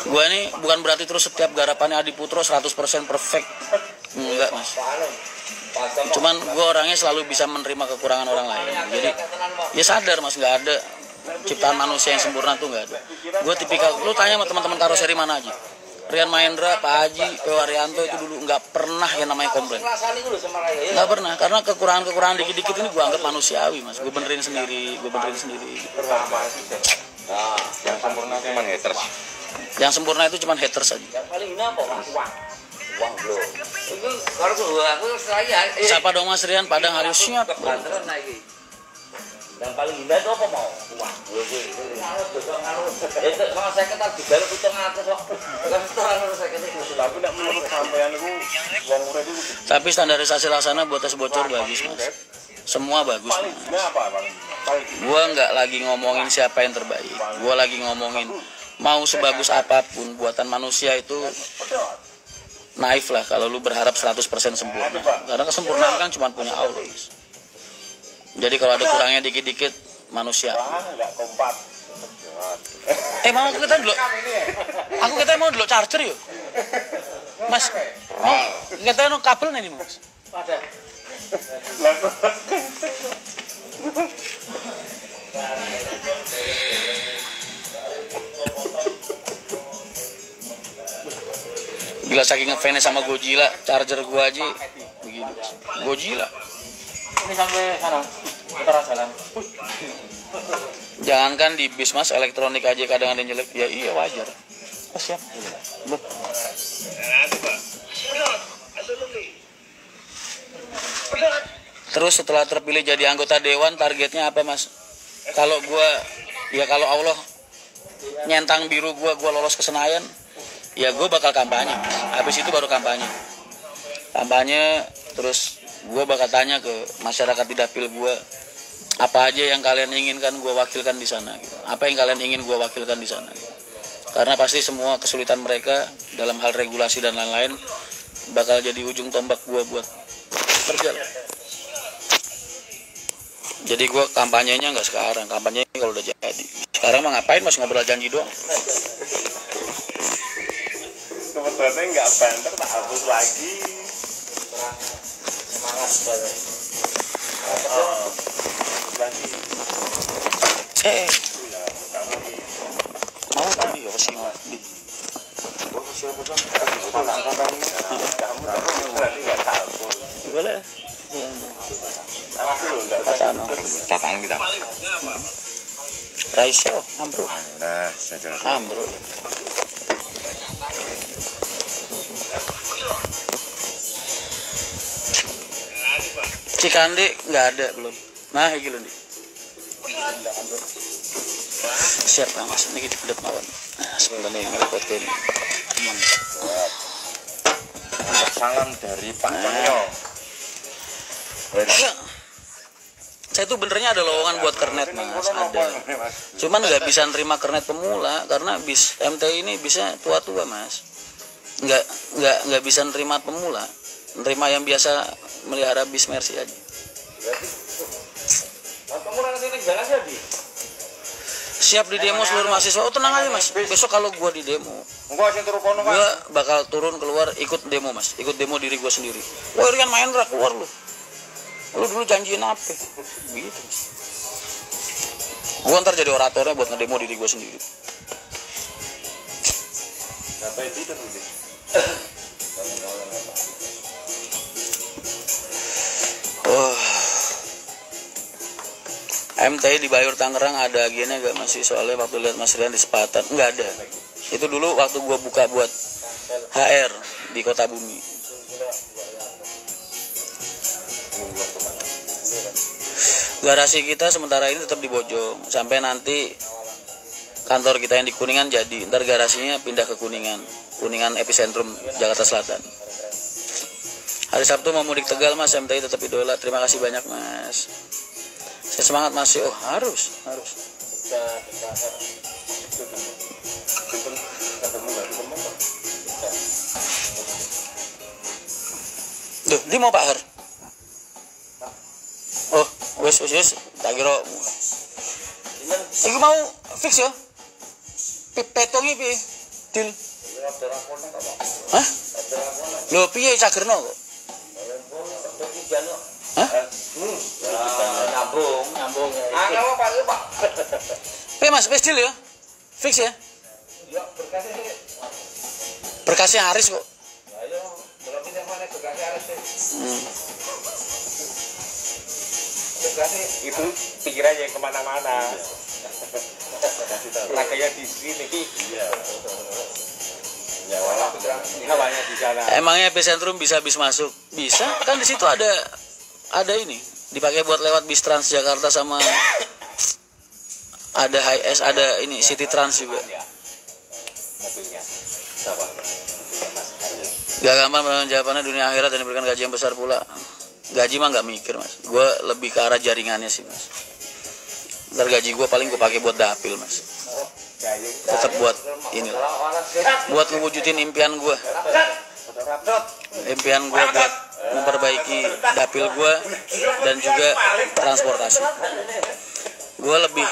Speaker 1: Gue ini bukan berarti terus setiap garapannya Adi Putro 100% perfect, enggak Mas. Cuman gue orangnya selalu bisa menerima kekurangan orang lain. Jadi ya sadar Mas, nggak ada ciptaan manusia yang sempurna tuh nggak ada. Gue tipikal, lu tanya sama teman-teman karoseri mana aja, Rian Mahendra, Pak Haji, P. Waryanto itu dulu nggak pernah yang namanya komplain. Nggak pernah, karena kekurangan dikit-dikit ini gue anggap manusiawi Mas. Gue benerin sendiri.
Speaker 4: Yang sempurna cuma haters.
Speaker 1: Yang sempurna itu cuma haters saja.
Speaker 3: Yang paling ini apa Mas? Uang bro. Itu kalau aku saya.
Speaker 1: Siapa dong Mas Rian? Padang harus siap.
Speaker 3: Banteran lagi. Yang paling indah itu apa mau? Uang. Itu kalau saya kata dibalok itu ngatas kok.
Speaker 4: Tapi tidak menurut sampean itu uang murah itu.
Speaker 1: Tapi standarisasi laksana buat tes bocor bagus Mas. Semua bagus. Gua nggak lagi ngomongin siapa yang terbaik. Gua lagi ngomongin mau sebagus apapun buatan manusia itu naif lah kalau lu berharap 100% sempurna. Karena kesempurnaan kan cuma punya Allah Mas. Jadi kalau ada kurangnya dikit-dikit manusia. Mau aku kita mau dulu charger yuk. Mas, mau kita no kabel nih Mas. Ada. Gila saking ngefansnya sama Godzilla, charger gua aja begini. Godzilla.
Speaker 3: Ini sampai sana, utara jalan.
Speaker 1: Jangankan di bis mas, elektronik aja kadang ada yang jelek. Ya iya wajar. Oh, siap. Loh. Terus setelah terpilih jadi anggota dewan, targetnya apa mas? Kalau gua, ya kalau Allah nyentang biru gua lolos ke Senayan, ya gua bakal kampanye. Habis itu baru kampanye. Kampanye, terus gua bakal tanya ke masyarakat di dapil gua, apa aja yang kalian inginkan gua wakilkan di sana. Gitu. Apa yang kalian ingin gua wakilkan di sana. Gitu. Karena pasti semua kesulitan mereka dalam hal regulasi dan lain-lain bakal jadi ujung tombak gua buat kerja. Jadi gue kampanyenya nggak sekarang, kampanyenya kalau udah jadi. Sekarang mah ngapain mas, ngobrol janji doang.
Speaker 4: Kebetulannya nggak banter, tak hapus lagi.
Speaker 3: Semangat banget.
Speaker 4: Lagi.
Speaker 1: Mau tadi ya sih mas. Boleh.
Speaker 4: Tatang kita.
Speaker 1: Raiso, ambruk.
Speaker 4: Nah, saja.
Speaker 1: Ambruk. Cikande nggak ada belum. Nah, iki lho, Dik. Siap Kang Mas, niki dipedhet mawon. Nah, sebenarnya ngerepotin.
Speaker 4: Salam dari Pak Cahyo.
Speaker 1: Saya tuh benernya ada lowongan buat kernet mas, ada. Cuman nggak bisa nerima kernet pemula karena bis MT ini bisa tua-tua mas. Nggak bisa nerima pemula, nerima yang biasa melihara bis Mercy aja.
Speaker 3: Pemula sini jalan jadi.
Speaker 1: Siap di demo seluruh mahasiswa. Oh tenang aja mas. Besok kalau gua di demo, gua bakal turun keluar ikut demo mas, ikut demo diri gua sendiri. Wah Rian Mahendra keluar lu. Lu dulu janjiin apa? Gitu mas. Gua ntar jadi oratornya buat ngedemo diri gua sendiri.
Speaker 4: Sampai itu tuh.
Speaker 1: Oh. MTI di Bayur Tangerang ada agennya gak masih, soalnya waktu lihat Mas Rian di Sepatan nggak ada. Itu dulu waktu gua buka buat HR di Kota Bumi. Garasi kita sementara ini tetap di Bojong sampai nanti kantor kita yang di Kuningan jadi. Ntar garasinya pindah ke Kuningan epicentrum Jakarta Selatan. Hari Sabtu mau mudik Tegal mas, MTI tetap idola. Terima kasih banyak mas. Saya semangat mas. Oh harus. Duh, dia mau Pak Har. Oh, wes, tak kira. Iku mau fix ya? Petongi piye? Deal. Hah? Lho piye cagerno kok? Hah?
Speaker 3: Nyambung. Pak.
Speaker 1: Piye Mas, wis deal ya? Fix ya?
Speaker 3: Ya
Speaker 1: Berkasnya Aris kok.
Speaker 3: Ayo, belum ini mana berkasnya Aris.
Speaker 4: Itu pikirannya kemana-mana. Makanya di sini. Iya. Hawanya di sana.
Speaker 1: Emangnya epicentrum bisa bis masuk? Bisa, kan di situ ada ini dipakai buat lewat bis Transjakarta sama ada HiS, ada ini City Trans juga. Gak gampang jawabannya, dunia akhirat dan diberikan gaji yang besar pula. Gaji mah nggak mikir mas, gue lebih ke arah jaringannya sih mas. Ntar gaji gue paling gue pakai buat dapil mas. Tetap buat ini, buat ngewujudin impian gue. Impian gue buat memperbaiki dapil gue dan juga transportasi. Gue lebih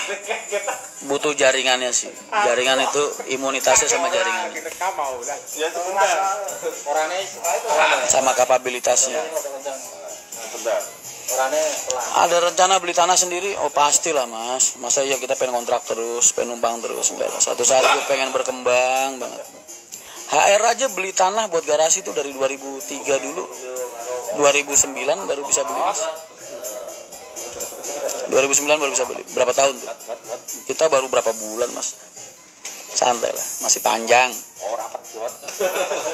Speaker 1: butuh jaringannya sih. Jaringan itu imunitasnya sama jaringannya, sama kapabilitasnya. Ada rencana beli tanah sendiri? Oh pastilah mas. Masa ya kita pengen kontrak terus, pengen numpang terus? Enggak lah. Suatu saat gue pengen berkembang banget. HR aja beli tanah buat garasi itu dari 2003 dulu. 2009 baru bisa beli, Mas. 2009 baru bisa beli. Berapa tahun tuh? Kita baru berapa bulan, Mas. Santai lah, masih panjang.
Speaker 2: Oh, rapat buat.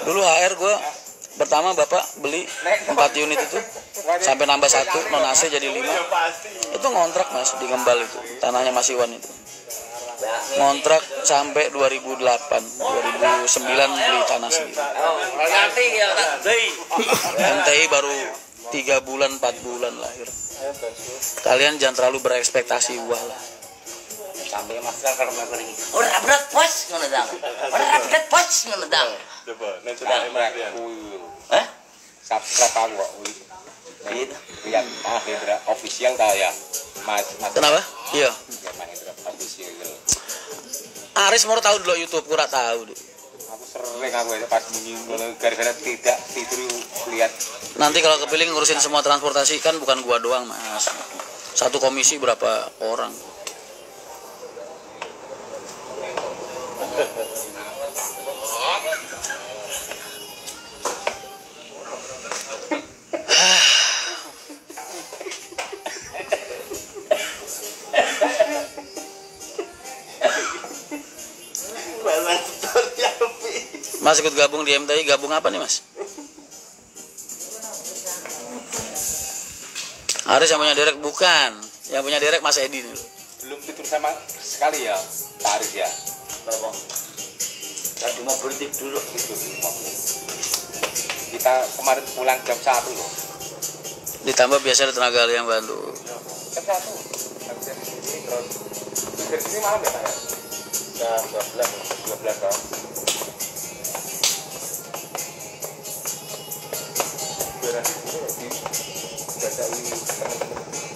Speaker 1: Dulu HR gue pertama bapak beli 4 unit itu sampai nambah 1 non AC jadi 5. Itu ngontrak, Mas, di Ngembal itu. Tanahnya Mas Iwan itu. Ngontrak sampai 2008, 2009 beli tanah sendiri.
Speaker 3: Nanti ya
Speaker 1: MTI baru 3 bulan 4 bulan lahir. Kalian jangan terlalu berekspektasi wah lah.
Speaker 3: sampai masker kalau masker ini. Ora berat bos ngono dang. Ora berat bos ngono dang.
Speaker 4: Coba nek coba Marian.
Speaker 3: Hah?
Speaker 2: Subscribe aku kok.
Speaker 3: Gitu.
Speaker 2: Yang Mahendra official ta ya. Mas.
Speaker 1: Kenapa? Iya.
Speaker 2: Mahendra official.
Speaker 1: Aris mau tahu dulu YouTube, kurang tahu deh.
Speaker 2: Aku sering aku ya pas bunyi gara-gara tidak tidur lihat.
Speaker 1: Nanti kalau kepilih ngurusin semua transportasi kan bukan gua doang, Mas. Satu komisi berapa orang? Mas ikut gabung di MTI, gabung apa nih, Mas? Aris yang punya derek bukan, yang punya derek Mas Edi dulu.
Speaker 2: Belum tidur sama sekali ya, Pak Aris ya.
Speaker 3: Berapa? Tadi mau berhenti dulu
Speaker 2: Tidur di mobil. Kita kemarin pulang jam 1 loh.
Speaker 1: Ditambah biasa ada tenaga ahli yang bantu.
Speaker 2: Jam 1. Habis dari sini terus dari sini malam ya Pak ya? Jam 12 kan. Beres itu di jadai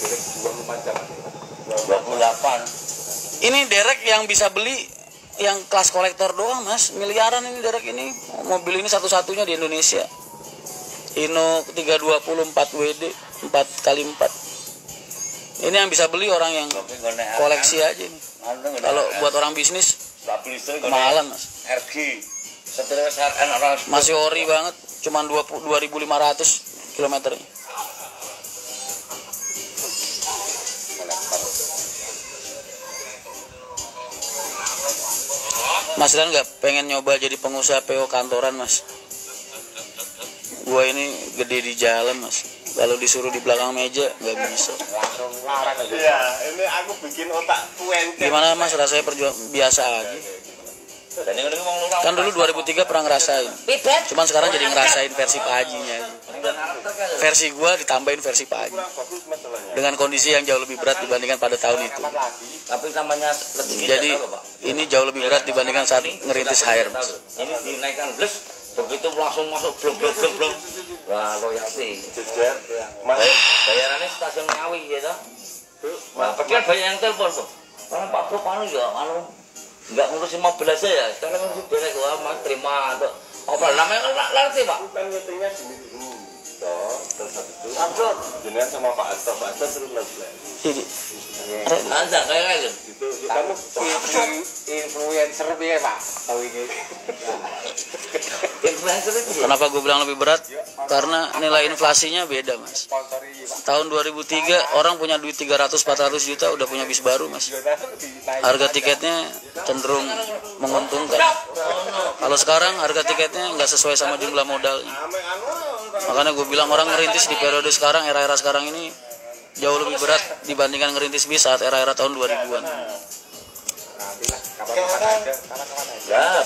Speaker 2: derek 24 jam.
Speaker 3: 28.
Speaker 1: Ini derek yang bisa beli yang kelas kolektor doang, Mas. Miliaran ini derek ini. Mobil ini satu-satunya di Indonesia. Hino 320 4 WD 4x4. Ini yang bisa beli orang yang koleksi aja nih. Kalau buat orang bisnis kemahalan, Mas.
Speaker 3: RG setelah SRN orang
Speaker 1: Masih ori banget, cuman 2.500 kilometernya. Mas Dan nggak pengen nyoba jadi pengusaha PO kantoran, Mas? Gua ini gede di jalan, Mas. Kalau disuruh di belakang meja nggak bisa.
Speaker 2: Langsung larang aja.
Speaker 4: Iya, ini aku bikin otak 20.
Speaker 1: Gimana, Mas, rasanya perjuang biasa aja?
Speaker 3: dan yang ngomong lu
Speaker 1: Kan dulu 2003 pernah ngerasain.
Speaker 3: Pipet.
Speaker 1: Cuman sekarang jadi ngerasain versi Pak Hajinya aja. Versi gua ditambahin versi Pak Haji.
Speaker 2: Bagus masalahnya.
Speaker 1: Dengan kondisi yang jauh lebih berat dibandingkan pada tahun itu.
Speaker 3: Tapi namanya lebih
Speaker 1: Jadi ini jauh lebih berat dibandingkan saat ngerintis HR, Mas.
Speaker 3: ini dinaikkan plus begitu langsung masuk blok. Wah, royalti.
Speaker 2: Jejer.
Speaker 3: Bayarannya stasiun Ngawi gitu. Nah, padahal bayar yang telepon tuh. Karena Pak Bro ya nggak ngurusin mobil aja ya. Sekarang ngurusin derek gua mas terima atau apa namanya kan larti Pak.
Speaker 2: Kan meetingnya gini dulu. Terus habis itu
Speaker 3: Langsung.
Speaker 2: jenengan sama Pak Asta terus lagi.
Speaker 1: Jadi,
Speaker 3: Anda kayak gitu.
Speaker 2: Itu kamu influencer ya Pak. Tahu ini.
Speaker 3: Influencer itu.
Speaker 1: kenapa gue bilang lebih berat? Karena nilai inflasinya beda, Mas.
Speaker 2: Sponsori Pak.
Speaker 1: Tahun 2003 orang punya duit 300-400 juta udah punya bis baru, Mas. Harga tiketnya cenderung menguntungkan. Kalau sekarang harga tiketnya nggak sesuai sama jumlah modalnya. Makanya gue bilang orang ngerintis di periode sekarang, era-era sekarang ini jauh lebih berat dibandingkan ngerintis bis saat era-era tahun 2000-an.
Speaker 3: Ya,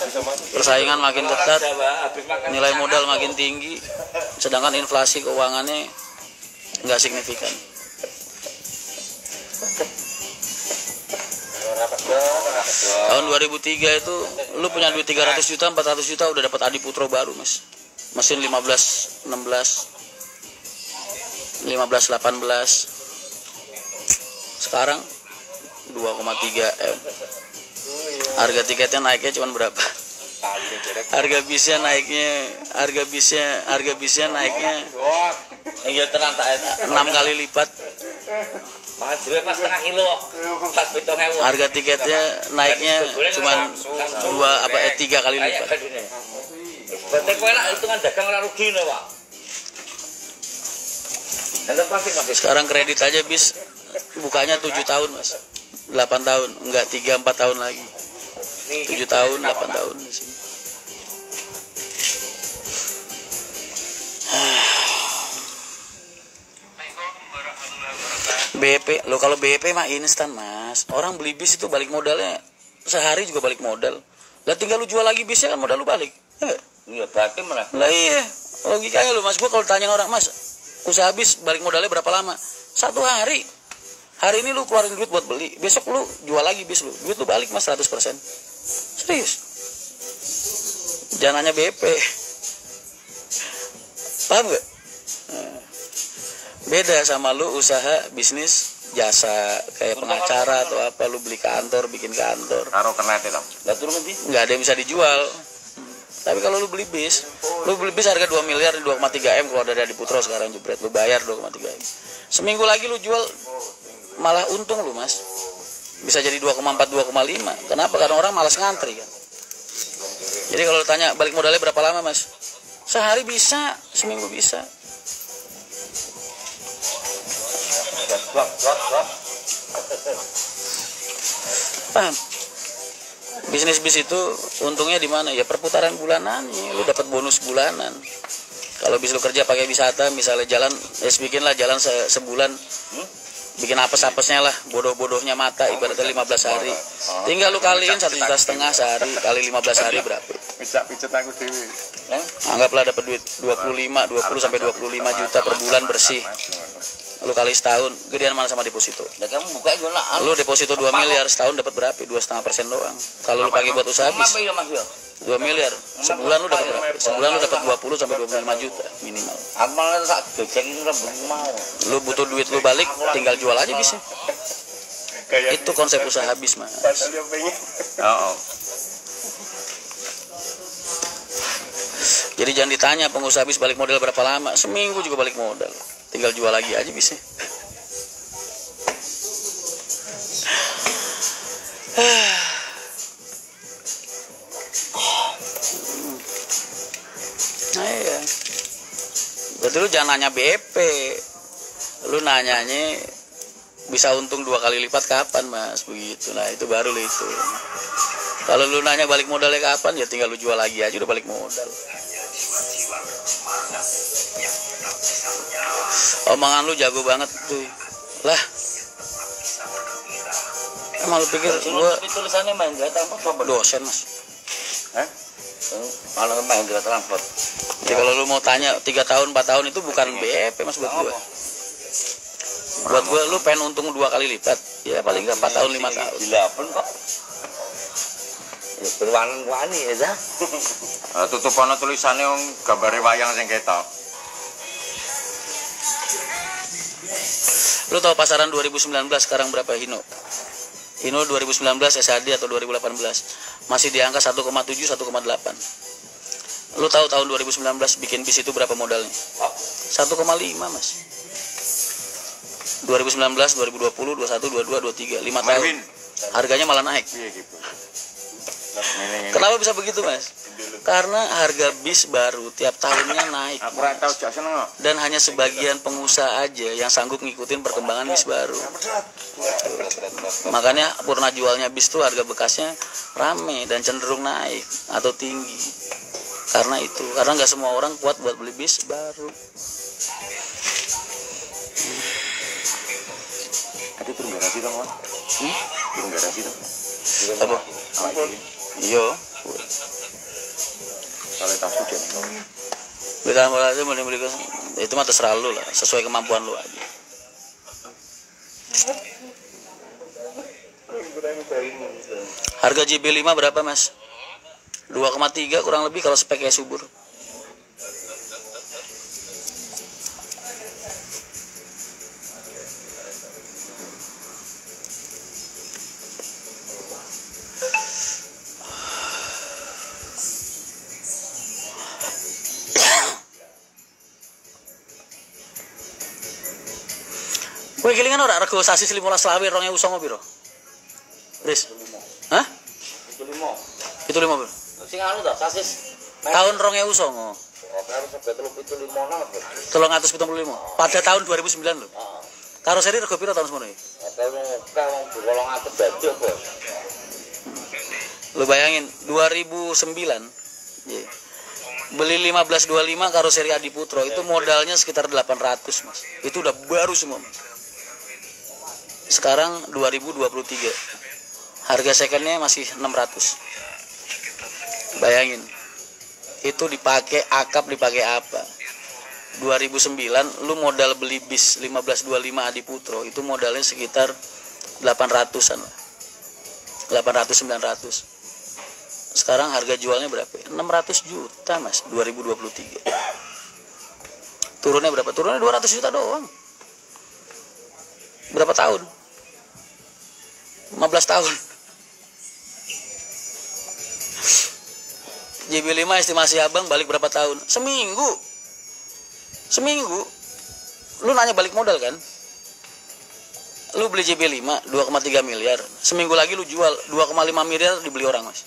Speaker 1: Persaingan makin ketat, nilai modal makin tinggi, sedangkan inflasi keuangannya nggak signifikan. Tahun 2003 itu lu punya duit 300 juta, 400 juta udah dapat Adi Putro baru, Mas. Mesin 15, 16, 15, 18. Sekarang 2,3 M. Harga tiketnya naiknya cuma berapa? Harga bisnya naiknya
Speaker 3: iya tenang tak eta.
Speaker 1: 6 kali lipat.
Speaker 3: Mas duwe pas setengah kilo. Pas 7.000.
Speaker 1: Harga tiketnya naiknya cuma 3 kali lipat.
Speaker 3: Berarti kowe lak hitungan dagang ora rugi no, Pak. Nanti pasti masih
Speaker 1: Sekarang kredit aja bis bukanya 7 tahun mas, 8 tahun, enggak 3-4 tahun lagi, 7 tahun 8 tahun di sini. BP lo, kalau BP mah instan mas, orang beli bis itu balik modalnya sehari juga balik modal. Lah tinggal lu jual lagi bisnya kan modal lu balik, ya nggak?
Speaker 3: iya berarti malah.
Speaker 1: Lah iya, logikanya lu mas. Gua kalau tanya orang, mas usaha bis balik modalnya berapa lama? 1 hari. Hari ini lu keluarin duit buat beli, besok lu jual lagi bis lu, duit lu balik mas 100%. Serius. Jangan hanya BP. Paham gak? Nah, beda sama lu usaha bisnis jasa kayak pengacara atau apa, lu beli kantor, bikin kantor.
Speaker 2: Karo kena itu.
Speaker 3: Lah turun nanti.
Speaker 1: Nggak ada yang bisa dijual. Tapi kalau lu beli bis harga 2 miliar, 2,3 M keluar dari Adi Putro sekarang jebret, lu bayar 2,3 M. Seminggu lagi lu jual malah untung lu mas. Bisa jadi 2,4, 2,5. Kenapa? Karena orang malas ngantri kan. Jadi kalau lu tanya balik modalnya berapa lama mas? Sehari bisa, seminggu bisa. Paham? Bisnis bis itu untungnya di mana? Ya perputaran bulanan, lu dapat bonus bulanan. Kalau bis lu kerja pakai wisata, misalnya jalan, bikinlah jalan sebulan, bikin apes-apesnya lah, bodoh-bodohnya mata, ibaratnya 15 hari. Tinggal lu kaliin 1,5 juta sehari, kali 15 hari berapa?
Speaker 4: Pijat-pijat aku dewi.
Speaker 1: Anggaplah dapat duit 20 sampai 25 juta per bulan bersih. Lu kali setahun, gedean mana sama deposito?
Speaker 3: Lah kamu buka aja lah.
Speaker 1: Lu deposito 2 miliar, setahun dapat berapa? 2,5% doang. Kalau lu pakai buat usaha bis, 2 miliar. Sebulan lu dapat berapa? Sebulan lu dapat 20 sampai 25 juta minimal.
Speaker 3: Aku malah sak gojek itu ora mau.
Speaker 1: Lu butuh duit lu balik, tinggal jual aja bisnya.
Speaker 4: Kayak
Speaker 1: Itu konsep usaha bis, Mas.
Speaker 4: padahal dia pengen.
Speaker 2: Oh.
Speaker 1: Jadi jangan ditanya pengusaha bis balik modal berapa lama, seminggu juga balik modal. Tinggal jual lagi aja bisnya. Nah iya. Berarti lu jangan nanya BP. Lu nanyanya bisa untung 2 kali lipat kapan mas, begitu. Nah itu baru lu itu. Kalau lu nanya balik modalnya kapan, ya tinggal lu jual lagi aja udah balik modal. Omongan lu jago banget tuh. Lah. Emang lu pikir gua
Speaker 3: tulisannya Mahendra Transport
Speaker 1: dosen mas?
Speaker 3: Hah? Malah Mahendra Transport.
Speaker 1: Jadi kalau lu mau tanya 3 tahun 4 tahun itu bukan BP mas buat gua. Buat gua lu pengen untung 2 kali lipat. Ya paling enggak 4 tahun 5 tahun.
Speaker 3: Dilapen kok. Ya berwani-wani ya.
Speaker 2: Tutupan tulisannya gambare wayang sing ketok.
Speaker 1: Lu tahu pasaran 2019 sekarang berapa Hino? Hino 2019 SAD atau 2018 masih di angka 1,7 1,8. Lu tahu tahun 2019 bikin bis itu berapa modalnya? 1,5 mas. 2019, 2020, 21, 22, 23, 5 tahun. Harganya malah naik. Kenapa bisa begitu mas? Karena harga bis baru tiap tahunnya naik.
Speaker 2: Aku ora tau jak seneng kok.
Speaker 1: Dan hanya sebagian pengusaha aja yang sanggup ngikutin perkembangan bis baru. Makanya purna jualnya bis tuh harga bekasnya rame dan cenderung naik atau tinggi. Karena itu, karena nggak semua orang kuat buat beli bis baru.
Speaker 2: Itu turun garasi dong, Mas. Turun garasi dong.
Speaker 1: Apa? Iya.
Speaker 2: Kalau tas hujan.
Speaker 1: Beli tambah aja beli itu mah terserah lu lah, sesuai kemampuan lu aja. Harga JB5 berapa mas? 2,3 kurang lebih kalau speknya subur. Kowe kelingan ora rego sasis 15 lawe 2009 piro? Wis. Hah?
Speaker 3: Itu 5.
Speaker 1: Itu 5 piro?
Speaker 3: Sing anu ta, sasis
Speaker 1: Tahun 2009.
Speaker 3: Karo sebet 375 apa?
Speaker 1: 375 pada tahun 2009 lho. Karoseri rego piro tahun semono iki?
Speaker 3: Kalau 800 dadi apa?
Speaker 1: Lu bayangin 2009. Iya. Beli 1525 karoseri Adi Putro itu modalnya sekitar 800, Mas. Itu udah baru semua. Mas. Sekarang 2023. Harga secondnya masih 600. Bayangin. Itu dipakai akap, dipakai apa? 2009 lu modal beli bis 1525 Adi Putro itu modalnya sekitar 800-an lah. 800 900. Sekarang harga jualnya berapa? 600 juta, Mas, 2023. Turunnya berapa? Turunnya 200 juta doang. Berapa tahun? 15 tahun. JB5 estimasi abang balik berapa tahun? Seminggu. Lu nanya balik modal kan? Lu beli JB5 2,3 miliar. Seminggu lagi lu jual 2,5 miliar dibeli orang, Mas.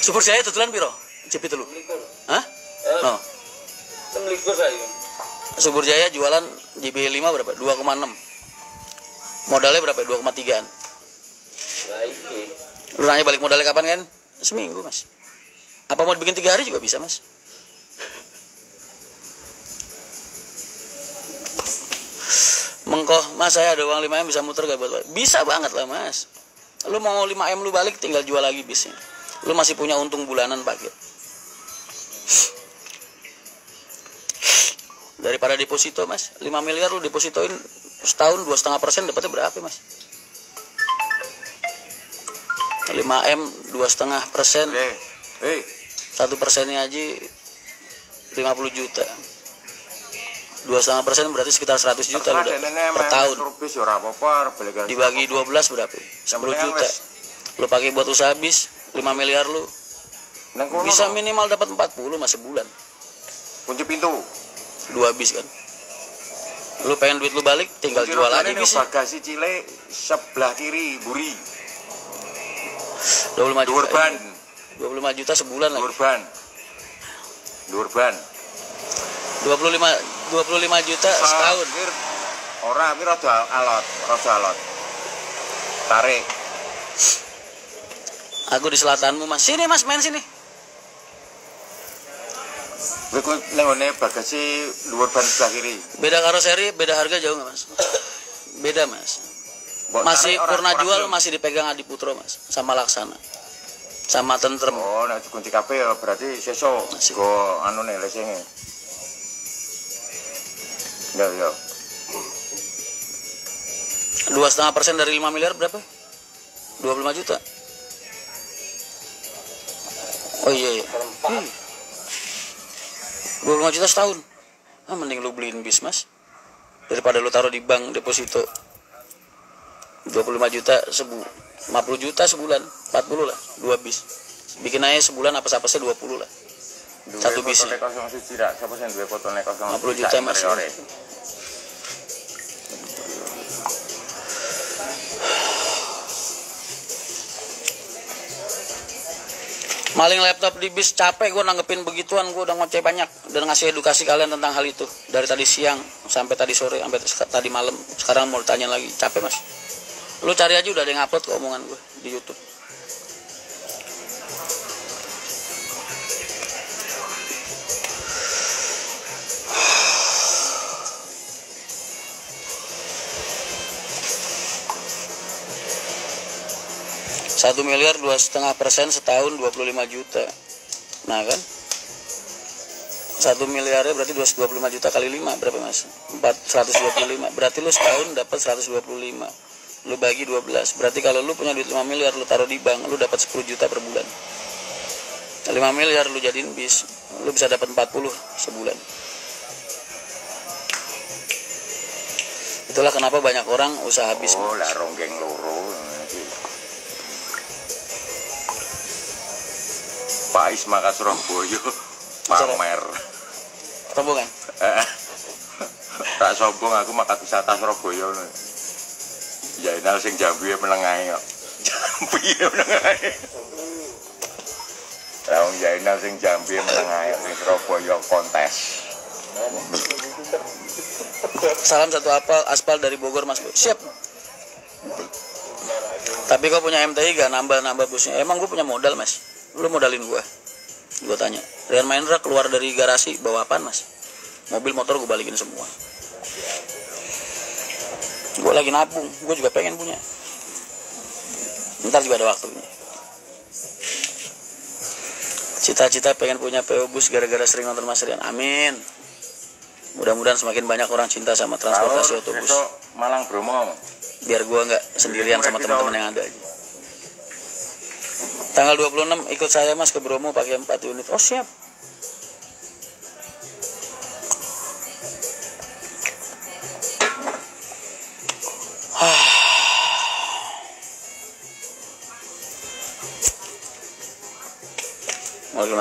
Speaker 1: Subur Jaya tutulan piro? JB telu. Hah? No.
Speaker 3: 16 saya.
Speaker 1: Subur Jaya jualan JB5 berapa? 2,6. Modalnya berapa? 2,3-an.
Speaker 3: Lah iki.
Speaker 1: Lu nanya balik modalnya kapan kan? Seminggu, Mas. Apa mau bikin 3 hari juga bisa, Mas. Mengkoh, Mas, saya ada uang 5M bisa muter gak buat? Bisa banget lah, Mas. Lu mau 5M lu balik tinggal jual lagi bisnya. Lu masih punya untung bulanan paket. Daripada deposito, Mas. 5 miliar lu depositoin setahun 2,5% dapatnya berapa, Mas? 5M 2,5%. 1%-nya aja 50 juta. 2,5% berarti sekitar 100 juta lu per tahun. Dibagi 12 berapa? 10 juta. Lu pakai buat usaha bis 5 miliar lu. Bisa minimal dapat 40 Mas sebulan.
Speaker 4: Kunci pintu.
Speaker 1: 2 bis kan. Lu pengen duit lu balik tinggal jual aja bis.
Speaker 4: Bagasi Cile sebelah kiri buri.
Speaker 1: 25 juta.
Speaker 4: Durban.
Speaker 1: 25 juta sebulan lagi.
Speaker 4: Durban.
Speaker 1: 25 juta setahun.
Speaker 4: Ora, mi rada alot. Tarik.
Speaker 1: Aku di selatanmu, Mas. Sini, Mas, main sini.
Speaker 4: Kowe ku nengone bagasi luar ban sebelah kiri.
Speaker 1: Beda karoseri, beda harga jauh nggak, Mas? Beda, Mas. Masih purna jual masih dipegang Adi Putro, Mas, sama Laksana. Sama Tentrem.
Speaker 4: Oh, nek dikunci kabeh ya berarti sesuk go anune lesinge. Ya.
Speaker 1: 2,5% dari 5 miliar berapa? 25 juta. Oh iya. 25 juta setahun. Mending lu beliin bis, Mas. Daripada lu taruh di bank deposito. 25 juta 50 juta sebulan, 40 lah, 2 bis. Bikin aja sebulan apa-apasnya 20 lah. Satu bis.
Speaker 4: 50
Speaker 1: juta, Mas. Maling laptop di bis capek gue nanggepin begituan, gue udah ngoceh banyak dan ngasih edukasi kalian tentang hal itu dari tadi siang sampai tadi sore sampai tadi malam. Sekarang mau ditanya lagi, capek, Mas. Lu cari aja udah ada yang upload ke omongan gue di YouTube. Satu miliar 2,5% setahun 25 juta. Nah kan 1 miliarnya berarti 225 juta kali 5 berapa, Mas? 125. Berarti lu setahun dapat 125. Lu bagi 12. Berarti kalau lu punya duit 5 miliar lu taruh di bank, lu dapat 10 juta per bulan. 5 miliar lu jadiin bis, lu bisa dapat 40 sebulan. Itulah kenapa banyak orang usaha bis.
Speaker 4: Oh, lah ronggeng loro. Pak Ismaka Surabaya pamer.
Speaker 1: Rombongan.
Speaker 4: Tak sombong aku makat wisata Surabaya. Ya enal sing Jambi meneng ae kok. Jambi meneng ae. Lah wong Jaina sing Jambi meneng ae ning Surabaya kontes.
Speaker 1: Salam satu aspal dari Bogor Mas. Siap. Tapi kau punya MTI gak nambah busnya? Emang gue punya modal Mas. Lu modalin gue. Gue tanya. Rian Mahendra keluar dari garasi bawa apaan Mas? Mobil motor gue balikin semua. Gue lagi nabung. Gue juga pengen punya. Ntar juga ada waktunya. Cita-cita pengen punya PO Bus gara-gara sering nonton Mas Rian. Amin. Mudah-mudahan semakin banyak orang cinta sama transportasi otobus.
Speaker 4: Malang Bromo.
Speaker 1: Biar gua nggak sendirian sama teman-teman yang ada aja. Tanggal 26 ikut saya Mas ke Bromo pakai 4 unit. Oh siap.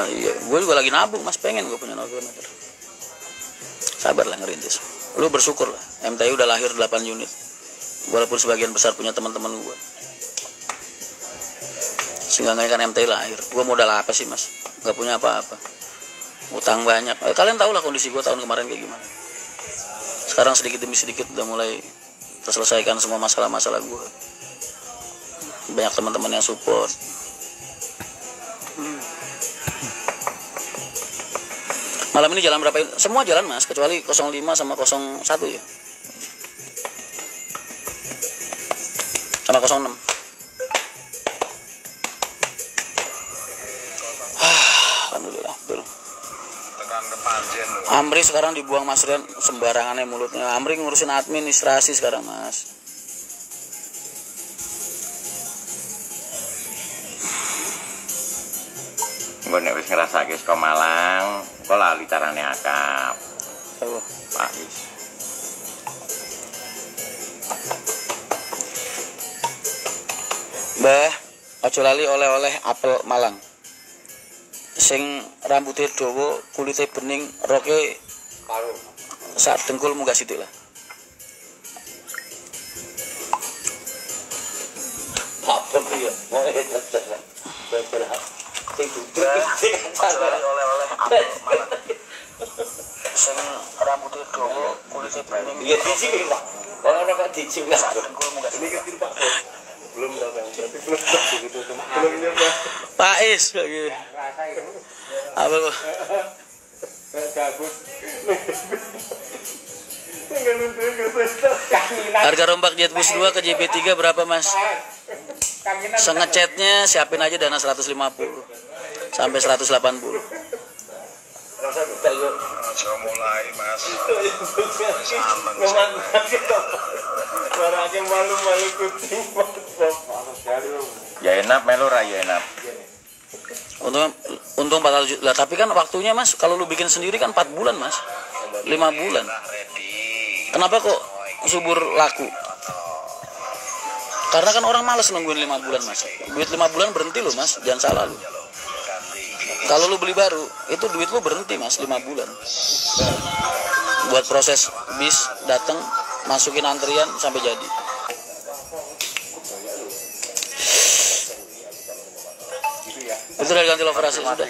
Speaker 1: Iya, gue juga lagi nabung Mas, pengen gue punya 0 km. Sabar lah ngerintis. Lu bersyukur lah, MTI udah lahir 8 unit. Walaupun sebagian besar punya teman-teman gue. Sehingga kan MTI lahir. Gue modal apa sih Mas? Gak punya apa-apa. Utang banyak. Kalian tau lah kondisi gue tahun kemarin kayak gimana. Sekarang sedikit demi sedikit udah mulai terselesaikan semua masalah-masalah gue. Banyak teman-teman yang support. Malam ini jalan berapa? Semua jalan Mas, kecuali 05 sama 01 ya. Sama 06. Alhamdulillah, betul. Amri sekarang dibuang Mas Rian sembarangannya mulutnya. Amri ngurusin administrasi sekarang Mas.
Speaker 4: Gue nek wis ngrasake saka Malang, kok lali carane akap.
Speaker 1: Oh.
Speaker 4: Pais.
Speaker 1: Mbah, aja lali oleh-oleh apel Malang. Sing rambutnya dawa, kulitnya bening, roke saat dengkul munggah sithik lah.
Speaker 3: Apa ya? Mau
Speaker 1: oleh-oleh apel Malang. Sing rambutnya dawa, kulitnya bening.
Speaker 3: Iya dicik Pak. Kalau ora kok dicik lah.
Speaker 1: Dengkul munggah sithik.
Speaker 2: Kecil Pak. Belum berapa yang berarti belum begitu belum nyoba.
Speaker 1: Pak Is lagi. Apa lu?
Speaker 2: Gabut.
Speaker 1: Harga rombak Jet Bus 2 ke JB3 berapa Mas? Sengecetnya siapin aja dana 150 sampai 180.
Speaker 4: Mulai Mas.
Speaker 2: Suaranya malu-malu kucing.
Speaker 4: Ya enak melu ra ya enak.
Speaker 1: Untung 400 juta. Lah tapi kan waktunya Mas, kalau lu bikin sendiri kan 4 bulan Mas. 5 bulan. Kenapa kok subur laku? Karena kan orang malas nungguin 5 bulan Mas. Duit 5 bulan berhenti loh Mas, jangan salah lu. Kalau lu beli baru, itu duit lu berhenti Mas 5 bulan. Buat proses bis datang, masukin antrian sampai jadi. Itu udah diganti loverasi sudah.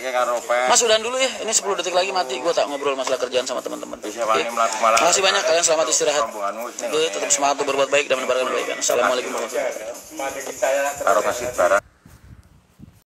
Speaker 1: Mas udahan dulu ya, ini 10 detik lagi mati. Gue tak ngobrol masalah kerjaan sama teman-teman. Makasih banyak, kalian selamat istirahat. Oke, tetap semangat berbuat baik dan menebarkan kebaikan. Assalamualaikum warahmatullahi wabarakatuh.
Speaker 4: Karo kasih barang